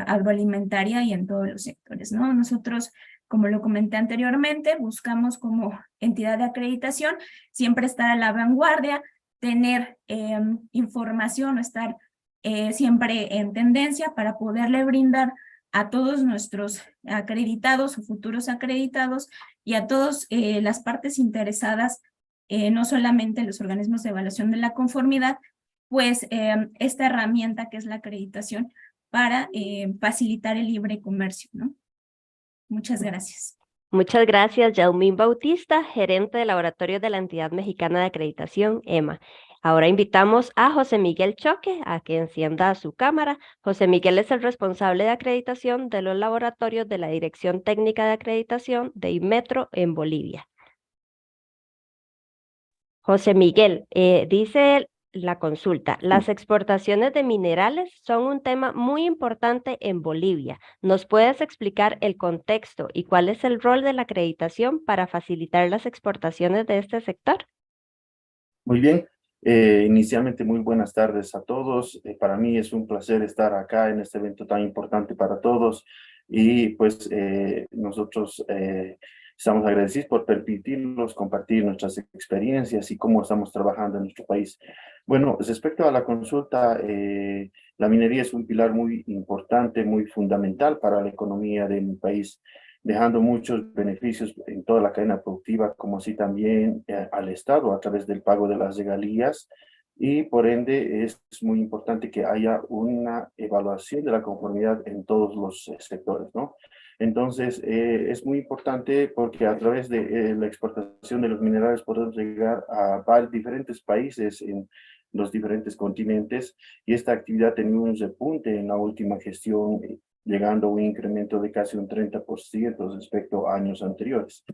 agroalimentaria y en todos los sectores, ¿no? Nosotros, como lo comenté anteriormente, buscamos como entidad de acreditación siempre estar a la vanguardia, tener información o estar siempre en tendencia para poderle brindar a todos nuestros acreditados o futuros acreditados y a todas las partes interesadas, no solamente los organismos de evaluación de la conformidad, pues esta herramienta que es la acreditación para facilitar el libre comercio, ¿no? Muchas gracias. Muchas gracias, Yaumín Bautista, gerente de laboratorio de la Entidad Mexicana de Acreditación, EMA. Ahora invitamos a José Miguel Choque a que encienda su cámara. José Miguel es el responsable de acreditación de los laboratorios de la Dirección Técnica de Acreditación de Inmetro en Bolivia. José Miguel, dice la consulta, las exportaciones de minerales son un tema muy importante en Bolivia. ¿Nos puedes explicar el contexto y cuál es el rol de la acreditación para facilitar las exportaciones de este sector? Muy bien, inicialmente muy buenas tardes a todos. Para mí es un placer estar acá en este evento tan importante para todos y pues nosotros estamos agradecidos por permitirnos compartir nuestras experiencias y cómo estamos trabajando en nuestro país. Bueno, respecto a la consulta, la minería es un pilar muy importante, muy fundamental para la economía de mi país, dejando muchos beneficios en toda la cadena productiva, como así también al Estado a través del pago de las regalías. Y por ende es muy importante que haya una evaluación de la conformidad en todos los sectores, ¿no? Entonces, es muy importante porque a través de la exportación de los minerales podemos llegar a diferentes países en los diferentes continentes, y esta actividad ha tenido un repunte en la última gestión, llegando a un incremento de casi un 30% respecto a años anteriores.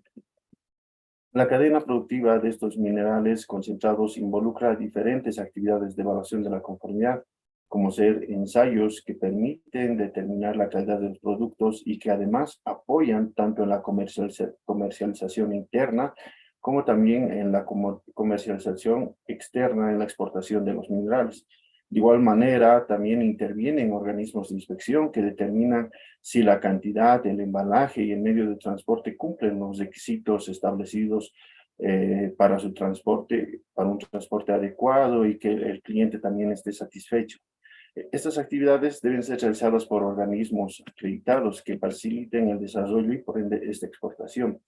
La cadena productiva de estos minerales concentrados involucra diferentes actividades de evaluación de la conformidad, como ser ensayos que permiten determinar la calidad de los productos y que además apoyan tanto en la comercialización interna como también en la comercialización externa en la exportación de los minerales. De igual manera, también intervienen organismos de inspección que determinan si la cantidad, el embalaje y el medio de transporte cumplen los requisitos establecidos para su transporte, para un transporte adecuado y que el cliente también esté satisfecho. Estas actividades deben ser realizadas por organismos acreditados que faciliten el desarrollo y por ende esta exportación.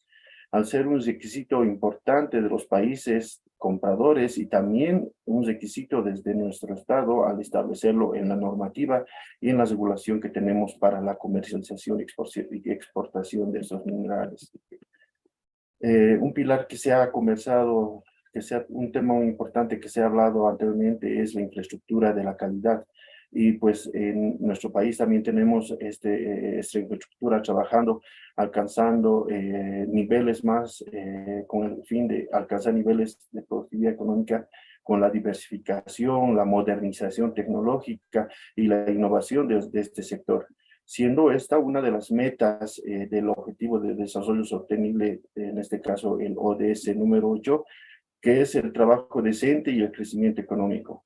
Al ser un requisito importante de los países compradores y también un requisito desde nuestro Estado al establecerlo en la normativa y en la regulación que tenemos para la comercialización y exportación de estos minerales. Un pilar que se ha conversado, que sea un tema muy importante que se ha hablado anteriormente, es la infraestructura de la calidad. Y pues en nuestro país también tenemos esta infraestructura trabajando, alcanzando niveles más, con el fin de alcanzar niveles de productividad económica con la diversificación, la modernización tecnológica y la innovación de este sector, siendo esta una de las metas del Objetivo de Desarrollo Sostenible, en este caso el ODS número 8, que es el trabajo decente y el crecimiento económico.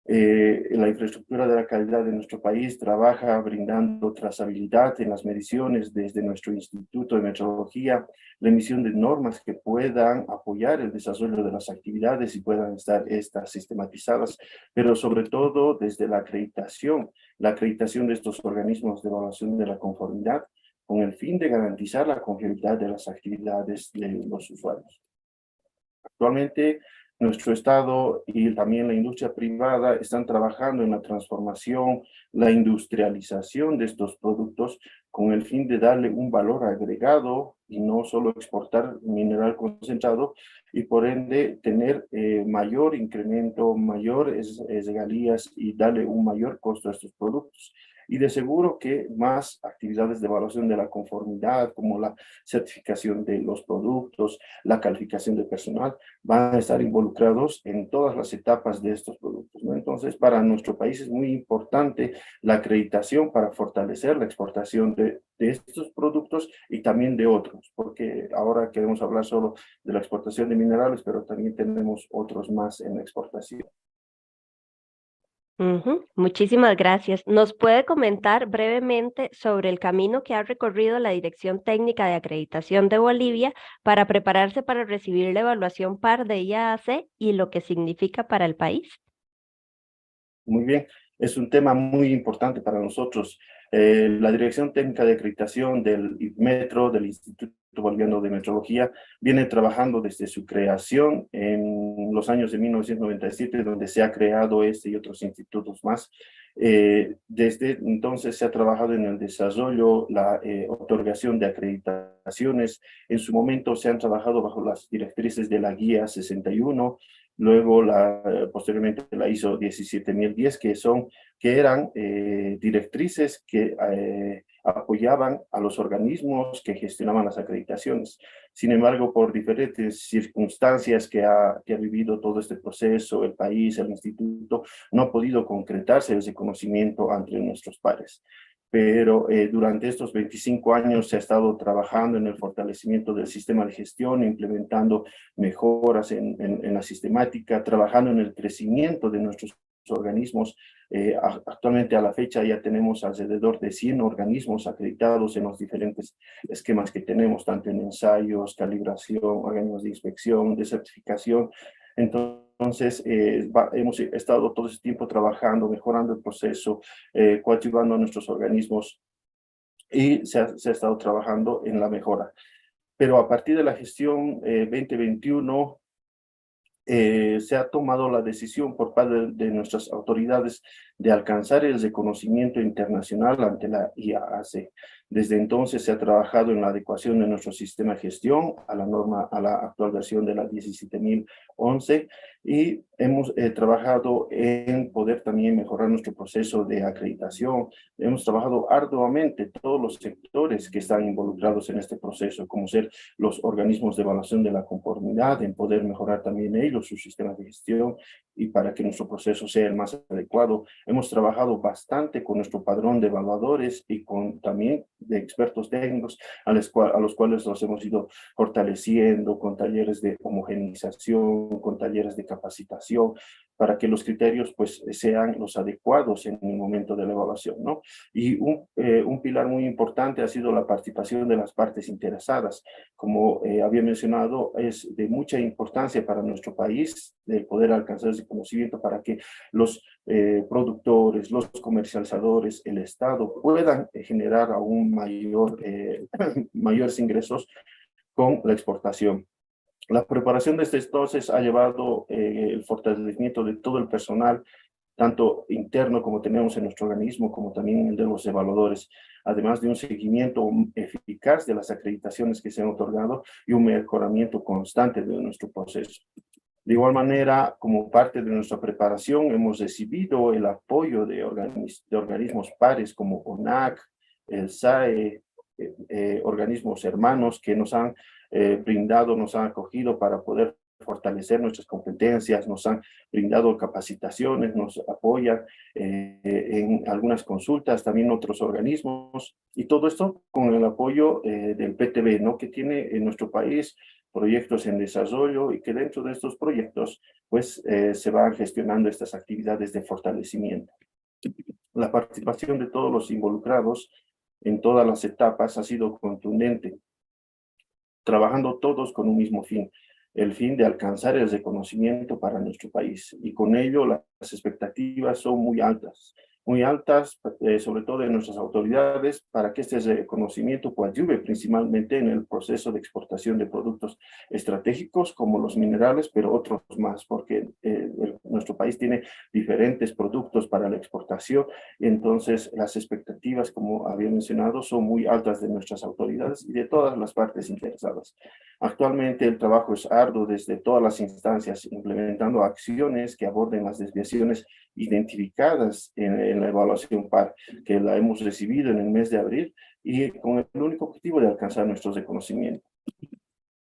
La infraestructura de la calidad de nuestro país trabaja brindando trazabilidad en las mediciones desde nuestro Instituto de Metrología, la emisión de normas que puedan apoyar el desarrollo de las actividades y puedan estar estas sistematizadas, pero sobre todo desde la acreditación de estos organismos de evaluación de la conformidad, con el fin de garantizar la confiabilidad de las actividades de los usuarios. Actualmente, nuestro Estado y también la industria privada están trabajando en la transformación, la industrialización de estos productos con el fin de darle un valor agregado y no solo exportar mineral concentrado y por ende tener mayor incremento, mayores regalías y darle un mayor costo a estos productos. Y de seguro que más actividades de evaluación de la conformidad, como la certificación de los productos, la calificación del personal, van a estar involucrados en todas las etapas de estos productos, ¿no? Entonces, para nuestro país es muy importante la acreditación para fortalecer la exportación de estos productos y también de otros, porque ahora queremos hablar solo de la exportación de minerales, pero también tenemos otros más en la exportación. Muchísimas gracias. ¿Nos puede comentar brevemente sobre el camino que ha recorrido la Dirección Técnica de Acreditación de Bolivia para prepararse para recibir la evaluación PAR de IAAC y lo que significa para el país? Muy bien, es un tema muy importante para nosotros. La Dirección Técnica de Acreditación del Metro, del Instituto Boliviano de Metrología, viene trabajando desde su creación en los años de 1997, donde se ha creado este y otros institutos más. Desde entonces se ha trabajado en el desarrollo, la otorgación de acreditaciones. En su momento se han trabajado bajo las directrices de la Guía 61, luego posteriormente la ISO 17010, que eran directrices que apoyaban a los organismos que gestionaban las acreditaciones. Sin embargo, por diferentes circunstancias que ha vivido todo este proceso, el país, el instituto, no ha podido concretarse el reconocimiento ante nuestros pares. Pero durante estos 25 años se ha estado trabajando en el fortalecimiento del sistema de gestión, implementando mejoras en la sistemática, trabajando en el crecimiento de nuestros organismos. Actualmente a la fecha ya tenemos alrededor de 100 organismos acreditados en los diferentes esquemas que tenemos, tanto en ensayos, calibración, organismos de inspección, de certificación. Entonces, hemos estado todo ese tiempo trabajando, mejorando el proceso, coadyuvando a nuestros organismos y se ha estado trabajando en la mejora. Pero a partir de la gestión 2021, se ha tomado la decisión por parte de nuestras autoridades de alcanzar el reconocimiento internacional ante la IAAC. Desde entonces se ha trabajado en la adecuación de nuestro sistema de gestión a la actual versión de la 17011 y hemos trabajado en poder también mejorar nuestro proceso de acreditación. Hemos trabajado arduamente todos los sectores que están involucrados en este proceso, como ser los organismos de evaluación de la conformidad, en poder mejorar también ellos sus sistemas de gestión y para que nuestro proceso sea el más adecuado. Hemos trabajado bastante con nuestro padrón de evaluadores y también de expertos técnicos a los cuales los hemos ido fortaleciendo con talleres de homogeneización, con talleres de capacitación, para que los criterios pues sean los adecuados en el momento de la evaluación, ¿no? Y un pilar muy importante ha sido la participación de las partes interesadas. Como había mencionado, es de mucha importancia para nuestro país el poder alcanzar ese conocimiento para que los productores, los comercializadores, el Estado puedan generar aún mayores ingresos con la exportación. La preparación de este entonces ha llevado el fortalecimiento de todo el personal, tanto interno como tenemos en nuestro organismo, como también el de los evaluadores, además de un seguimiento eficaz de las acreditaciones que se han otorgado y un mejoramiento constante de nuestro proceso. De igual manera, como parte de nuestra preparación, hemos recibido el apoyo de organismos pares como ONAC, el SAE, organismos hermanos que nos han brindado, nos han acogido para poder fortalecer nuestras competencias, nos han brindado capacitaciones, nos apoyan en algunas consultas, también otros organismos, y todo esto con el apoyo del PTB, ¿no? Que tiene en nuestro país proyectos en desarrollo y que dentro de estos proyectos pues se van gestionando estas actividades de fortalecimiento. La participación de todos los involucrados en todas las etapas ha sido contundente, trabajando todos con un mismo fin, el fin de alcanzar el reconocimiento para nuestro país. Y con ello las expectativas son muy altas, sobre todo de nuestras autoridades, para que este reconocimiento coadyuve principalmente en el proceso de exportación de productos estratégicos como los minerales, pero otros más, porque nuestro país tiene diferentes productos para la exportación, y entonces las expectativas, como había mencionado, son muy altas de nuestras autoridades y de todas las partes interesadas. Actualmente el trabajo es arduo desde todas las instancias, implementando acciones que aborden las desviaciones identificadas en la evaluación PAR, que la hemos recibido en el mes de abril, y con el único objetivo de alcanzar nuestro reconocimiento.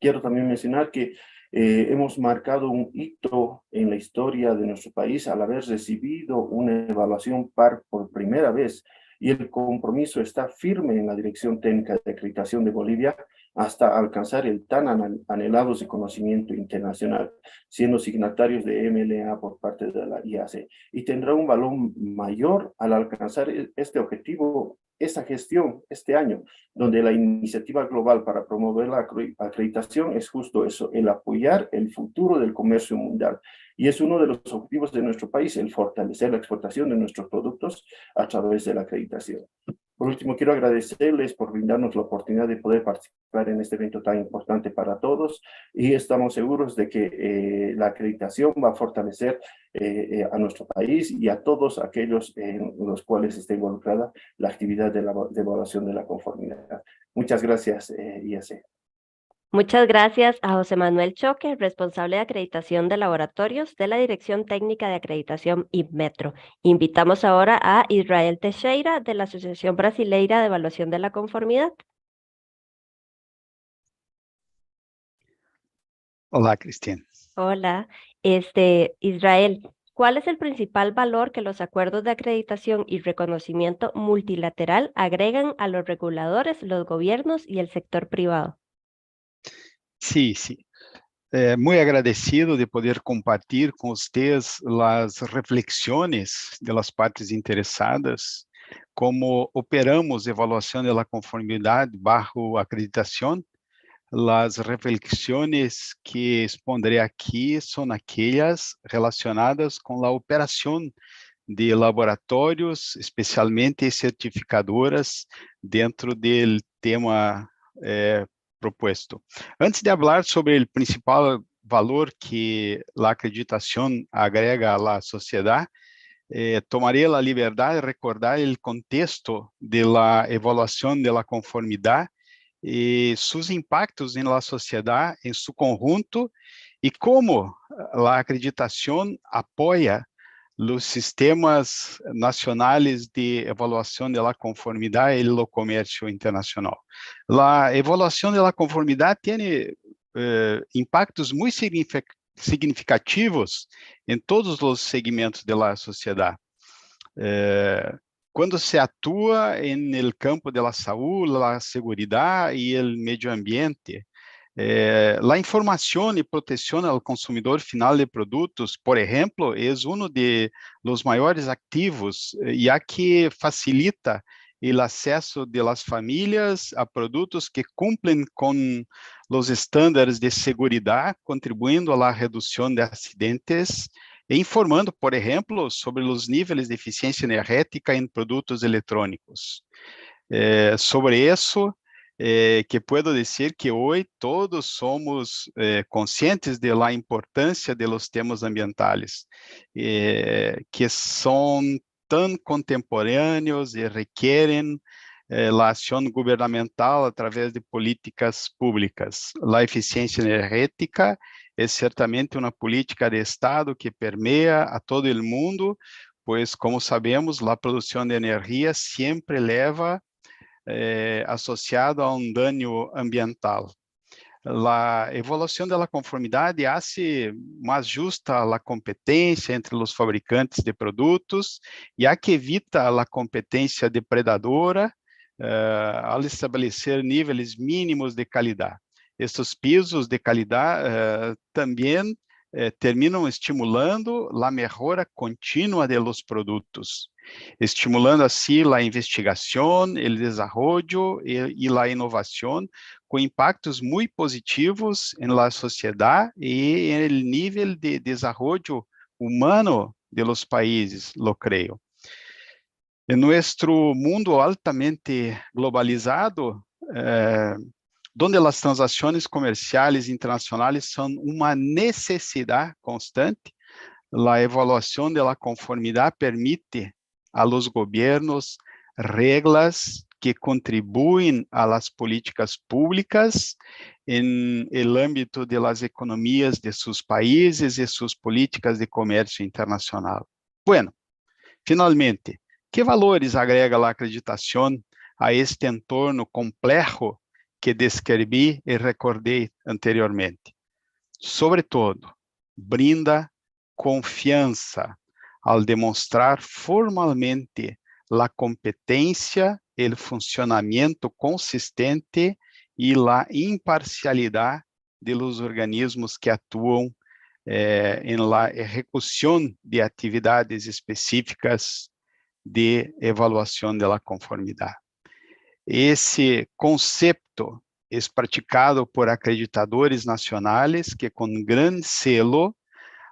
Quiero también mencionar que hemos marcado un hito en la historia de nuestro país al haber recibido una evaluación PAR por primera vez, y el compromiso está firme en la Dirección Técnica de Acreditación de Bolivia hasta alcanzar el tan anhelado reconocimiento internacional, siendo signatarios de MLA por parte de la IAAC, y tendrá un valor mayor al alcanzar este objetivo, esta gestión este año, donde la iniciativa global para promover la acreditación es justo eso, el apoyar el futuro del comercio mundial. Y es uno de los objetivos de nuestro país, el fortalecer la exportación de nuestros productos a través de la acreditación. Por último, quiero agradecerles por brindarnos la oportunidad de poder participar en este evento tan importante para todos, y estamos seguros de que la acreditación va a fortalecer a nuestro país y a todos aquellos en los cuales esté involucrada la actividad de evaluación de la conformidad. Muchas gracias, IAAC. Muchas gracias a José Manuel Choque, responsable de acreditación de laboratorios de la Dirección Técnica de Acreditación INMetro. Invitamos ahora a Israel Teixeira, de la Asociación Brasileira de Evaluación de la Conformidad. Hola, Cristian. Hola, Israel, ¿cuál es el principal valor que los acuerdos de acreditación y reconocimiento multilateral agregan a los reguladores, los gobiernos y el sector privado? Sí. Muy agradecido de poder compartir con ustedes las reflexiones de las partes interesadas, como operamos evaluación de la conformidad bajo acreditación. Las reflexiones que expondré aquí son aquellas relacionadas con la operación de laboratorios, especialmente certificadoras, dentro del tema propuesto. Antes de hablar sobre el principal valor que la acreditación agrega a la sociedad, tomaré la libertad de recordar el contexto de la evaluación de la conformidad y sus impactos en la sociedad en su conjunto, y cómo la acreditación apoya los sistemas nacionales de evaluación de la conformidad y el comercio internacional. La evaluación de la conformidad tiene impactos muy significativos en todos los segmentos de la sociedad. Quando se atua en campo da saúde, a segurança e o meio ambiente, a informação e proteção ao consumidor final de produtos, por exemplo, é um dos maiores ativos, já que facilita o acesso das famílias a produtos que cumprem com os estándares de segurança, contribuindo à redução de acidentes, e informando, por exemplo, sobre os níveis de eficiência energética em produtos eletrônicos. Sobre isso, que puedo dizer que hoje todos somos conscientes de la importância de los temas ambientais, que são tão contemporâneos e requerem a ação governamental através de políticas públicas. A eficiência energética é certamente uma política de Estado que permeia a todo o mundo, pois, como sabemos, a produção de energia sempre leva associado a um dano ambiental. La evaluación de la conformidad hace más justa la competencia entre los fabricantes de productos, ya que evita la competencia depredadora al establecer niveles mínimos de calidad. Estos pisos de calidad también terminam estimulando a melhora contínua de los produtos, estimulando assim a investigação, o desenvolvimento e a inovação, com impactos muito positivos na sociedade e no nível de desenvolvimento humano de los países, lo creo. En nuestro mundo altamente globalizado, donde las transacciones comerciales internacionales son una necesidad constante, la evaluación de la conformidad permite a los gobiernos reglas que contribuyen a las políticas públicas en el ámbito de las economías de sus países y sus políticas de comercio internacional. Bueno, finalmente, ¿qué valores agrega la acreditación a este entorno complejo que descrevi e recordei anteriormente? Sobre todo, brinda confiança ao demonstrar formalmente a competência, o funcionamento consistente e a imparcialidade de los organismos que atuam em la execução de atividades específicas de evaluação de la conformidade. Esse conceito é praticado por acreditadores nacionais que, com grande selo,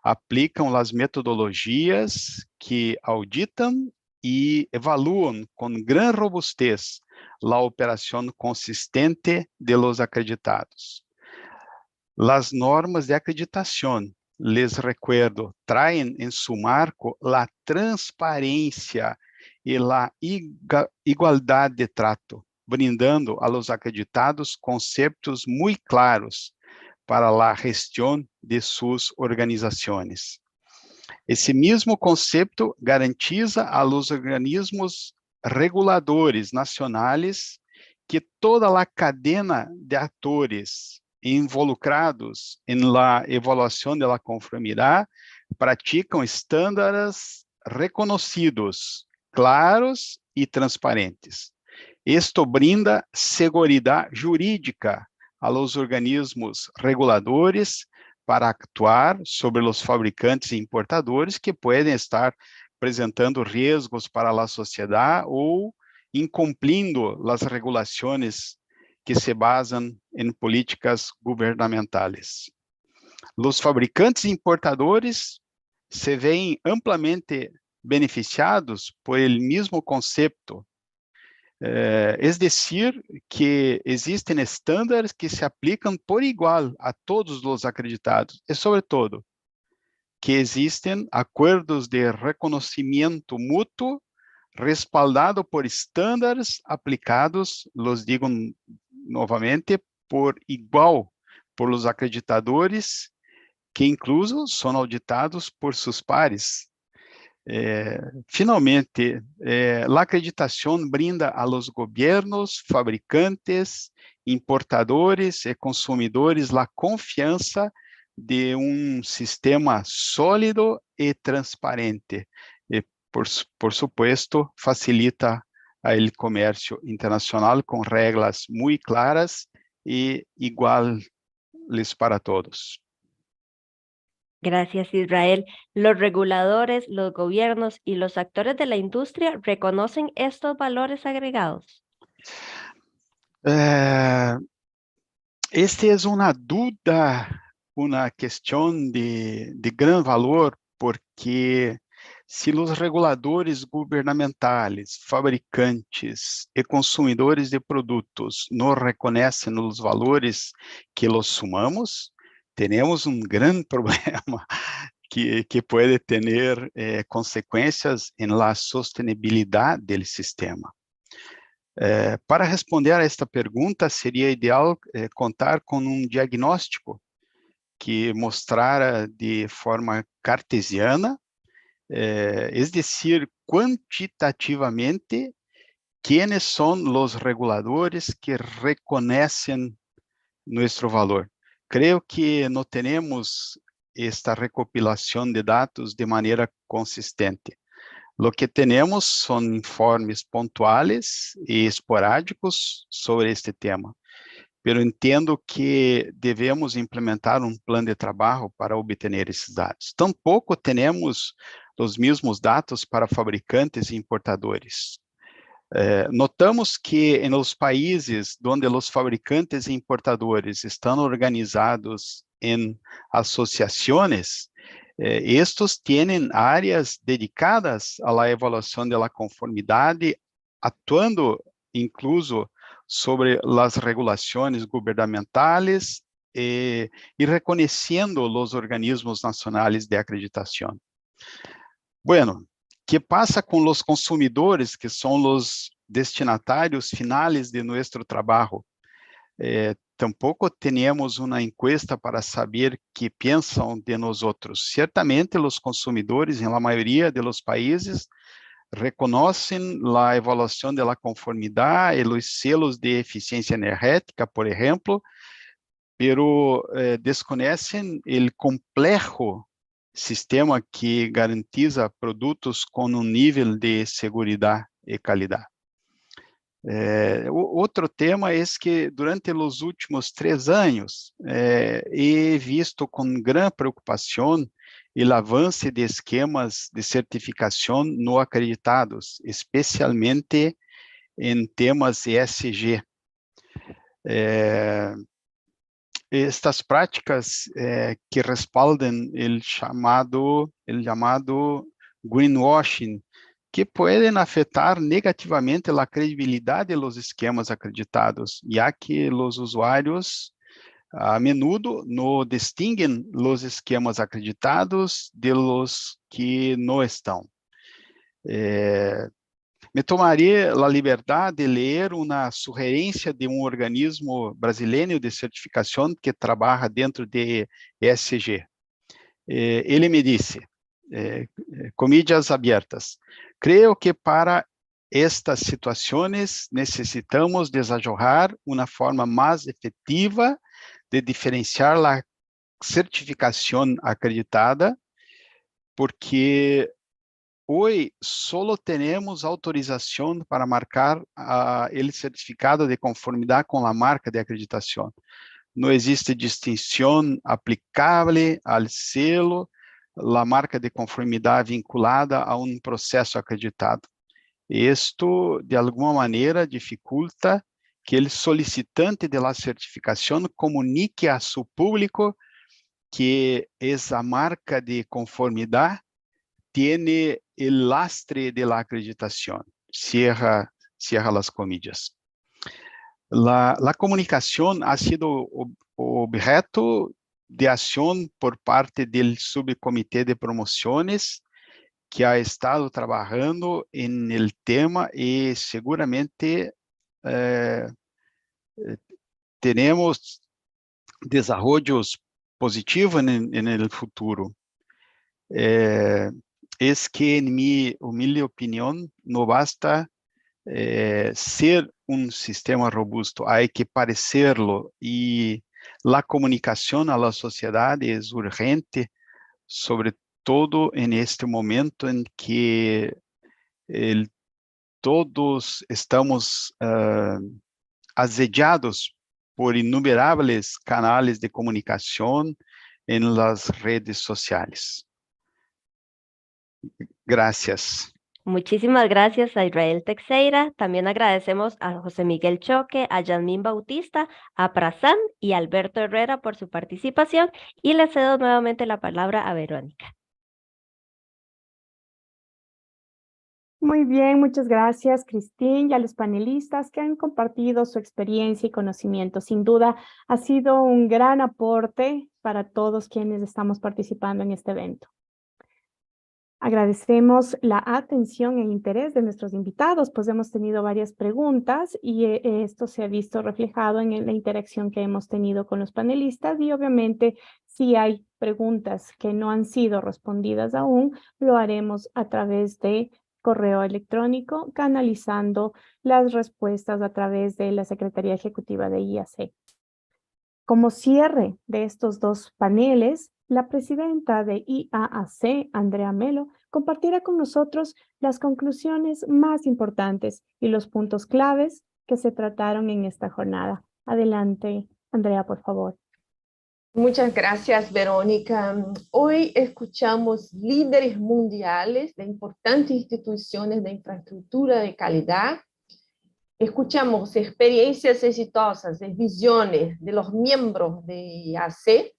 aplicam as metodologias que auditam e evaluam com grande robustez a operação consistente de los acreditados. As normas de acreditação, les recuerdo, traem em su marco a transparência e a igualdade de trato, brindando a los acreditados conceitos muito claros para a gestão de suas organizações. Esse mesmo conceito garantiza a los organismos reguladores nacionais que toda a cadena de atores involucrados em la evaluação de la conformidade praticam estándares reconhecidos, claros e transparentes. Isto brinda seguridade jurídica a los organismos reguladores para actuar sobre os fabricantes e importadores que podem estar apresentando riscos para a sociedade ou incumplindo as regulações que se basam em políticas governamentais. Os fabricantes e importadores se veem amplamente beneficiados por el mesmo conceito, es decir, que existem estándares que se aplicam por igual a todos os acreditados e, sobretudo, que existem acordos de reconhecimento mútuo respaldado por estándares aplicados, los digo novamente, por igual por los acreditadores, que incluso são auditados por seus pares. Finalmente, a acreditação brinda a los gobiernos, fabricantes, importadores e consumidores a confiança de sistema sólido e transparente. E, por supuesto, facilita o comércio internacional com regras muito claras e iguais para todos. Gracias, Israel. Los reguladores, los gobiernos y los actores de la industria reconocen estos valores agregados. Esta é uma dúvida, uma questão de grande valor, porque se os reguladores governamentais, fabricantes e consumidores de produtos não reconhecem os valores que los sumamos, temos grande problema que pode ter consequências na sustentabilidade do sistema. Para responder a esta pergunta, seria ideal contar com diagnóstico que mostrara de forma cartesiana, es decir, quantitativamente, quienes são os reguladores que reconhecem nuestro valor. Creo que no tenemos esta recopilación de datos de manera consistente. Lo que tenemos son informes pontuales e esporádicos sobre este tema, pero entendo que devemos implementar um plano de trabalho para obter esses dados. Tampouco temos os mesmos dados para fabricantes e importadores. Notamos que em los países onde os fabricantes e importadores estão organizados em associações, estes têm áreas dedicadas à evaluação da conformidade, atuando incluso sobre as regulações governamentais e reconhecendo os organismos nacionais de acreditação. Bueno, que passa com os consumidores, que são os destinatários finais de nosso trabalho? Tampouco temos uma encuesta para saber que pensam de nós outros. Certamente, os consumidores, em la maioria dos países, reconhecem a evaluação da conformidade e os selos de eficiência energética, por exemplo, pero desconhecem o complexo sistema que garantiza produtos com nível de segurança e qualidade. Outro tema é que durante os últimos 3 anos he visto com grande preocupação o avanço de esquemas de certificação não acreditados, especialmente em temas ESG. Estas práticas que respaldam o chamado greenwashing, que podem afetar negativamente a credibilidade dos esquemas acreditados, já que os usuários a menudo não distinguem os esquemas acreditados de los que não estão. Me tomaria a liberdade de ler uma sugerência de um organismo brasileiro de certificação que trabalha dentro de ESG. Ele me disse, comillas abertas, creio que para estas situações necessitamos desarrollar uma forma mais efetiva de diferenciar a certificação acreditada, porque hoje solo temos autorização para marcar o certificado de conformidade com a marca de acreditação. Não existe distinção aplicável ao selo, a marca de conformidade vinculada a um processo acreditado. Isto, de alguma maneira, dificulta que o solicitante de la certificação comunique a seu público que essa marca de conformidade tiene el lastre de la acreditación. Cierra las comillas. La comunicación ha sido objeto de acción por parte del subcomité de promociones que ha estado trabajando en el tema y seguramente tenemos desarrollos positivos en el futuro. Es que, en mi humilde opinión, no basta ser un sistema robusto, hay que parecerlo, y la comunicación a la sociedad es urgente, sobre todo en este momento en que todos estamos asediados por innumerables canales de comunicación en las redes sociales. Gracias. Muchísimas gracias a Israel Teixeira. También agradecemos a José Miguel Choque, a Yasmín Bautista, a Prazán y a Alberto Herrera por su participación, y le cedo nuevamente la palabra a Verónica. Muy bien, muchas gracias, Cristín, y a los panelistas que han compartido su experiencia y conocimiento. Sin duda, ha sido un gran aporte para todos quienes estamos participando en este evento. Agradecemos la atención e interés de nuestros invitados, pues hemos tenido varias preguntas y esto se ha visto reflejado en la interacción que hemos tenido con los panelistas, y obviamente si hay preguntas que no han sido respondidas aún, lo haremos a través de correo electrónico, canalizando las respuestas a través de la Secretaría Ejecutiva de IAAC. Como cierre de estos dos paneles, la presidenta de IAAC, Andrea Melo, compartirá con nosotros las conclusiones más importantes y los puntos claves que se trataron en esta jornada. Adelante, Andrea, por favor. Muchas gracias, Verónica. Hoy escuchamos líderes mundiales de importantes instituciones de infraestructura de calidad. Escuchamos experiencias exitosas, visiones de los miembros de IAAC.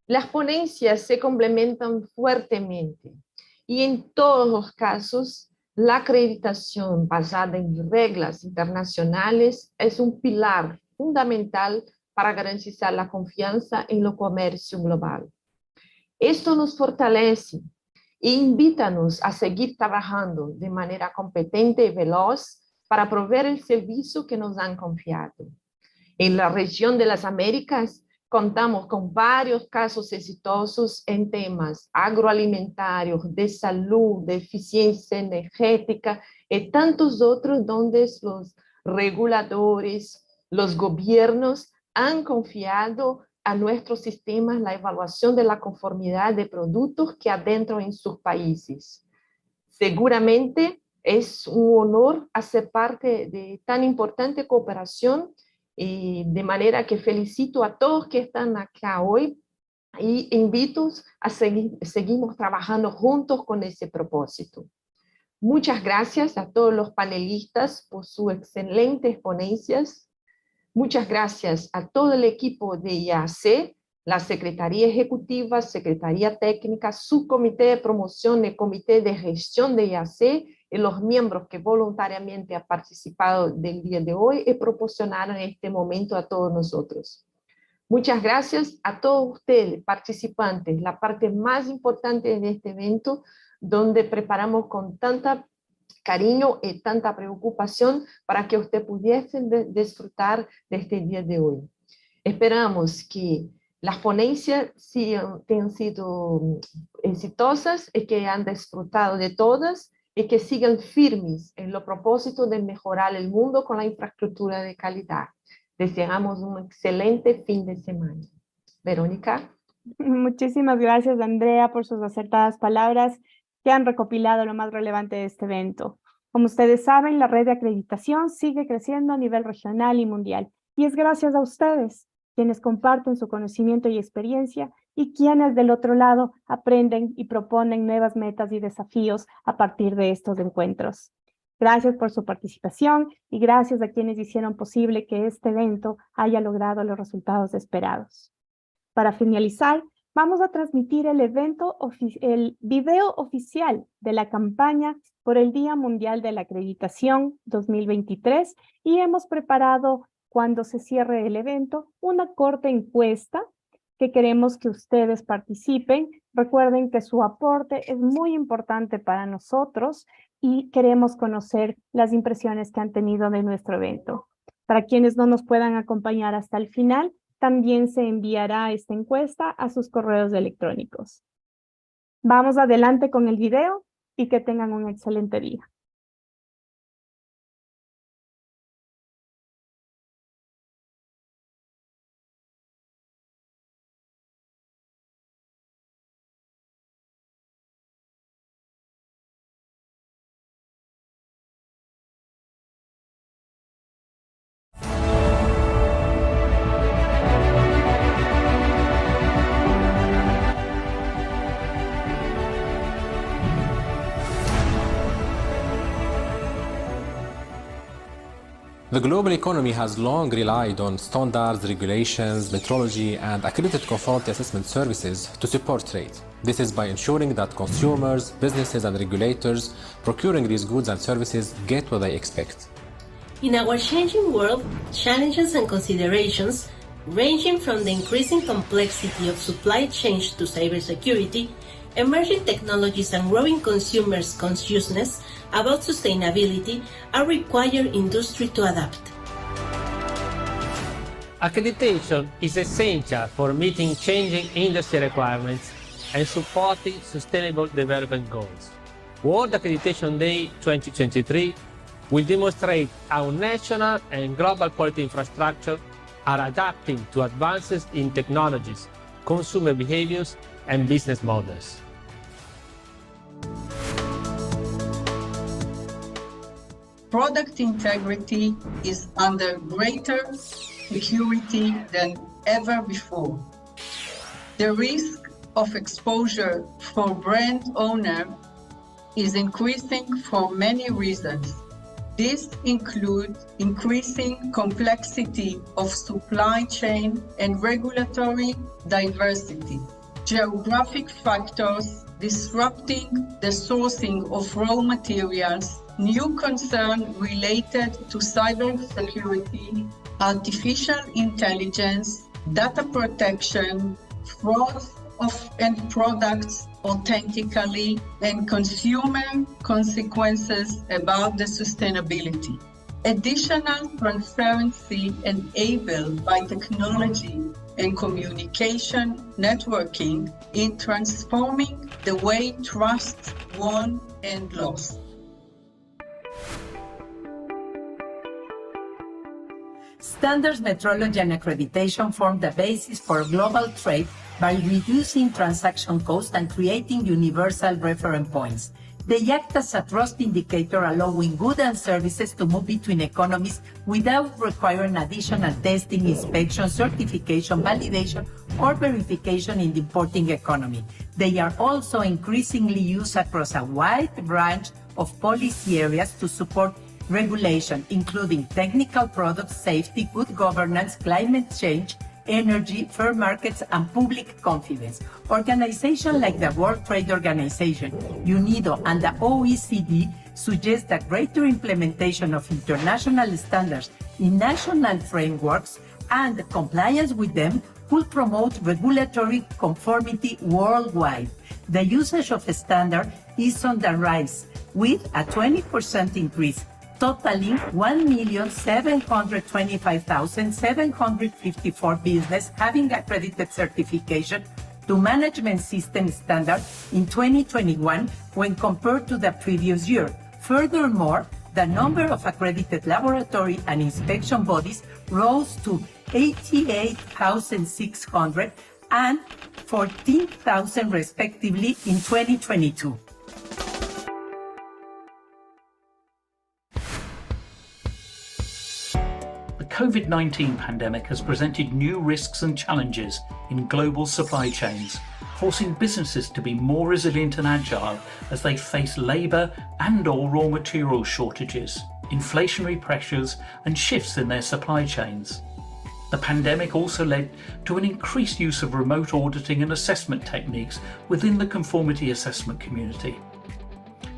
Las ponencias se complementan fuertemente y en todos los casos la acreditación basada en reglas internacionales es un pilar fundamental para garantizar la confianza en el comercio global. Esto nos fortalece e invítanos a seguir trabajando de manera competente y veloz para proveer el servicio que nos han confiado. En la región de las Américas, contamos con varios casos exitosos en temas agroalimentarios, de salud, de eficiencia energética y tantos otros donde los reguladores, los gobiernos han confiado a nuestros sistemas la evaluación de la conformidad de productos que adentran en sus países. Seguramente es un honor hacer parte de tan importante cooperación, de manera que felicito a todos que están acá hoy y invito a seguimos trabajando juntos con ese propósito. Muchas gracias a todos los panelistas por sus excelentes ponencias. Muchas gracias a todo el equipo de IAAC, la Secretaría Ejecutiva, Secretaría Técnica, Subcomité de Promoción y Comité de Gestión de IAAC y los miembros que voluntariamente han participado del día de hoy y proporcionaron este momento a todos nosotros. Muchas gracias a todos ustedes, participantes, la parte más importante de este evento, donde preparamos con tanta cariño y tanta preocupación para que ustedes pudiesen disfrutar de este día de hoy. Esperamos que las ponencias hayan sido exitosas y que han disfrutado de todas y que sigan firmes en los propósitos de mejorar el mundo con la infraestructura de calidad. Deseamos un excelente fin de semana. Verónica. Muchísimas gracias, Andrea, por sus acertadas palabras que han recopilado lo más relevante de este evento. Como ustedes saben, la red de acreditación sigue creciendo a nivel regional y mundial, y es gracias a ustedes, quienes comparten su conocimiento y experiencia, y quienes del otro lado aprenden y proponen nuevas metas y desafíos a partir de estos encuentros. Gracias por su participación y gracias a quienes hicieron posible que este evento haya logrado los resultados esperados. Para finalizar, vamos a transmitir el video oficial de la campaña por el Día Mundial de la Acreditación 2023 y hemos preparado, cuando se cierre el evento, una corta encuesta que queremos que ustedes participen. Recuerden que su aporte es muy importante para nosotros y queremos conocer las impresiones que han tenido de nuestro evento. Para quienes no nos puedan acompañar hasta el final, también se enviará esta encuesta a sus correos electrónicos. Vamos adelante con el video y que tengan un excelente día. The global economy has long relied on standards, regulations, metrology, and accredited conformity assessment services to support trade. This is by ensuring that consumers, businesses, and regulators procuring these goods and services get what they expect. In our changing world, challenges and considerations, ranging from the increasing complexity of supply chains to cybersecurity, emerging technologies and growing consumers' consciousness about sustainability are requiring industry to adapt. Accreditation is essential for meeting changing industry requirements and supporting sustainable development goals. World Accreditation Day 2023 will demonstrate how national and global quality infrastructure are adapting to advances in technologies, consumer behaviors, and business models. Product integrity is under greater security than ever before. The risk of exposure for brand owner is increasing for many reasons. This includes increasing complexity of supply chain and regulatory diversity, geographic factors disrupting the sourcing of raw materials, new concerns related to cybersecurity, artificial intelligence, data protection, fraud of end products authentically, and consumer consequences about the sustainability. Additional transparency enabled by technology and communication networking in transforming the way trust won and lost. Standards, metrology, and accreditation form the basis for global trade by reducing transaction costs and creating universal reference points. They act as a trust indicator, allowing goods and services to move between economies without requiring additional testing, inspection, certification, validation, or verification in the importing economy. They are also increasingly used across a wide range of policy areas to support regulation, including technical product safety, good governance, climate change, energy, fair markets, and public confidence. Organizations like the World Trade Organization, UNIDO, and the OECD suggest that greater implementation of international standards in national frameworks and compliance with them will promote regulatory conformity worldwide. The usage of a standard is on the rise, with a 20% increase, totaling 1,725,754 businesses having accredited certification to management system standard in 2021 when compared to the previous year. Furthermore, the number of accredited laboratory and inspection bodies rose to 88,600 and 14,000 respectively in 2022. The COVID-19 pandemic has presented new risks and challenges in global supply chains, forcing businesses to be more resilient and agile as they face labor and/or raw material shortages, inflationary pressures, and shifts in their supply chains. The pandemic also led to an increased use of remote auditing and assessment techniques within the conformity assessment community.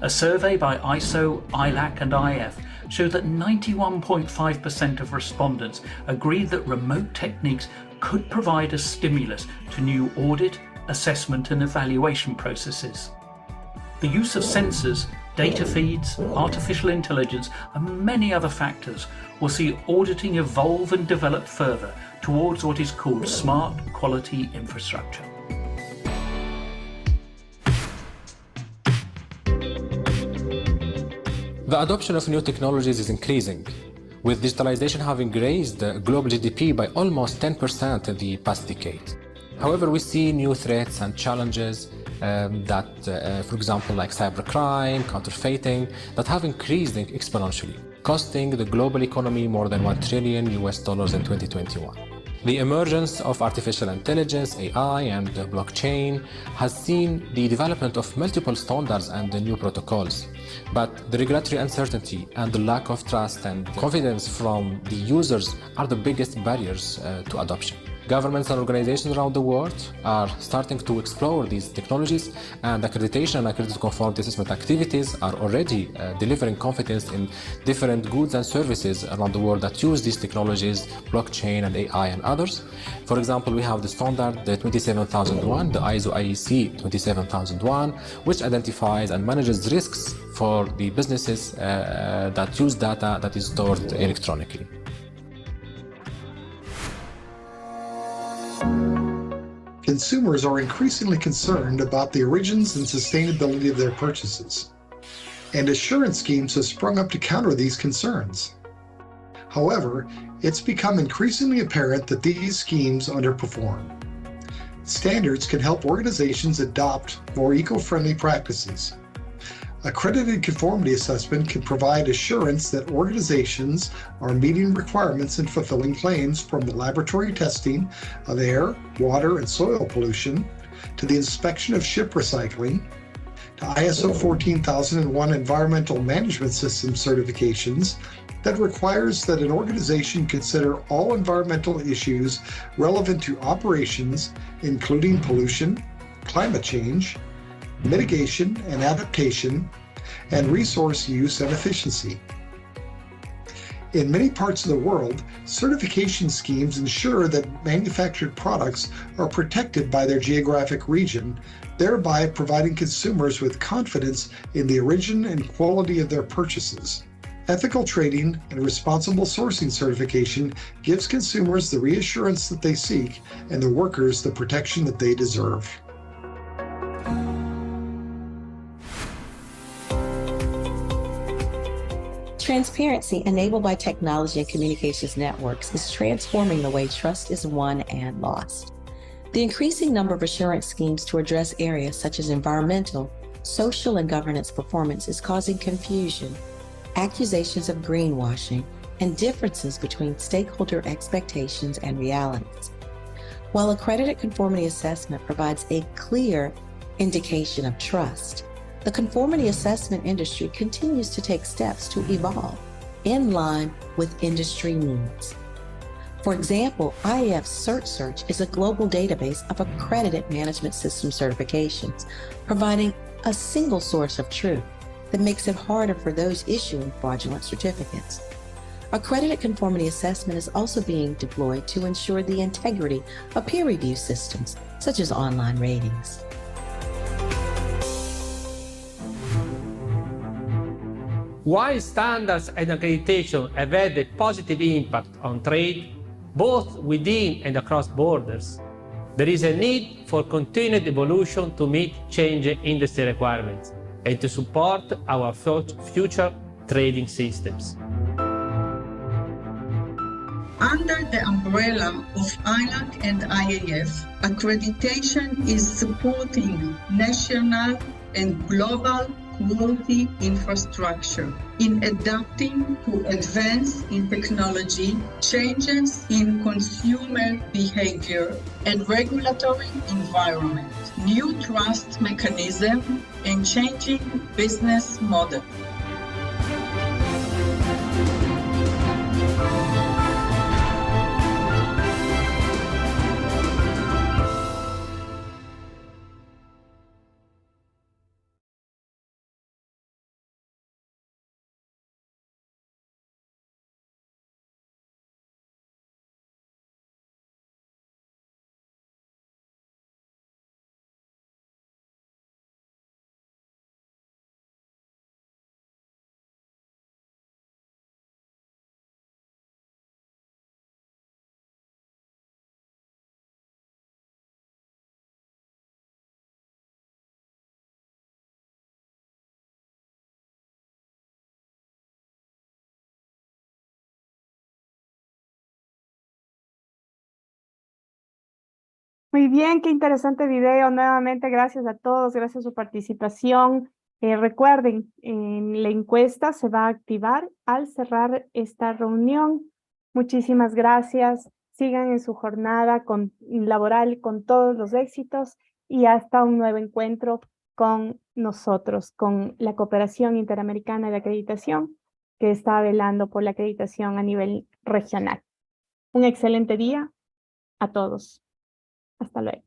A survey by ISO, IAAC, and IF showed that 91.5% of respondents agreed that remote techniques could provide a stimulus to new audit, assessment, and evaluation processes. The use of sensors, data feeds, artificial intelligence, and many other factors will see auditing evolve and develop further towards what is called smart quality infrastructure. The adoption of new technologies is increasing, with digitalization having raised global GDP by almost 10% in the past decade. However, we see new threats and challenges for example, like cybercrime, counterfeiting, that have increased exponentially, costing the global economy more than $1 trillion in 2021. The emergence of artificial intelligence, AI, and blockchain has seen the development of multiple standards and new protocols. But the regulatory uncertainty and the lack of trust and confidence from the users are the biggest barriers to adoption. Governments and organizations around the world are starting to explore these technologies, and accreditation and accredited conformity assessment activities are already delivering confidence in different goods and services around the world that use these technologies, blockchain and AI and others. For example, we have the standard, the 27001, the ISO IEC 27001, which identifies and manages risks for the businesses that use data that is stored electronically. Consumers are increasingly concerned about the origins and sustainability of their purchases, and assurance schemes have sprung up to counter these concerns. However, it's become increasingly apparent that these schemes underperform. Standards can help organizations adopt more eco-friendly practices. Accredited conformity assessment can provide assurance that organizations are meeting requirements and fulfilling claims, from the laboratory testing of air, water, and soil pollution, to the inspection of ship recycling, to ISO 14001 environmental management system certifications that requires that an organization consider all environmental issues relevant to operations, including pollution, climate change, mitigation and adaptation, and resource use and efficiency. In many parts of the world, certification schemes ensure that manufactured products are protected by their geographic region, thereby providing consumers with confidence in the origin and quality of their purchases. Ethical trading and responsible sourcing certification gives consumers the reassurance that they seek and the workers the protection that they deserve. Transparency enabled by technology and communications networks is transforming the way trust is won and lost. The increasing number of assurance schemes to address areas such as environmental, social, and governance performance is causing confusion, accusations of greenwashing, and differences between stakeholder expectations and realities. While accredited conformity assessment provides a clear indication of trust, the conformity assessment industry continues to take steps to evolve in line with industry needs. For example, IAAC Search is a global database of accredited management system certifications, providing a single source of truth that makes it harder for those issuing fraudulent certificates. Accredited conformity assessment is also being deployed to ensure the integrity of peer review systems, such as online ratings. While standards and accreditation have had a positive impact on trade, both within and across borders, there is a need for continued evolution to meet changing industry requirements and to support our future trading systems. Under the umbrella of IAAC and IAF, accreditation is supporting national and global quality infrastructure in adapting to advance in technology, changes in consumer behavior and regulatory environment, new trust mechanism, and changing business model. Muy bien, qué interesante video. Nuevamente, gracias a todos, gracias a su participación. Recuerden, la encuesta se va a activar al cerrar esta reunión. Muchísimas gracias. Sigan en su jornada laboral con todos los éxitos y hasta un nuevo encuentro con nosotros, con la Cooperación Interamericana de Acreditación, que está velando por la acreditación a nivel regional. Un excelente día a todos. Hasta luego.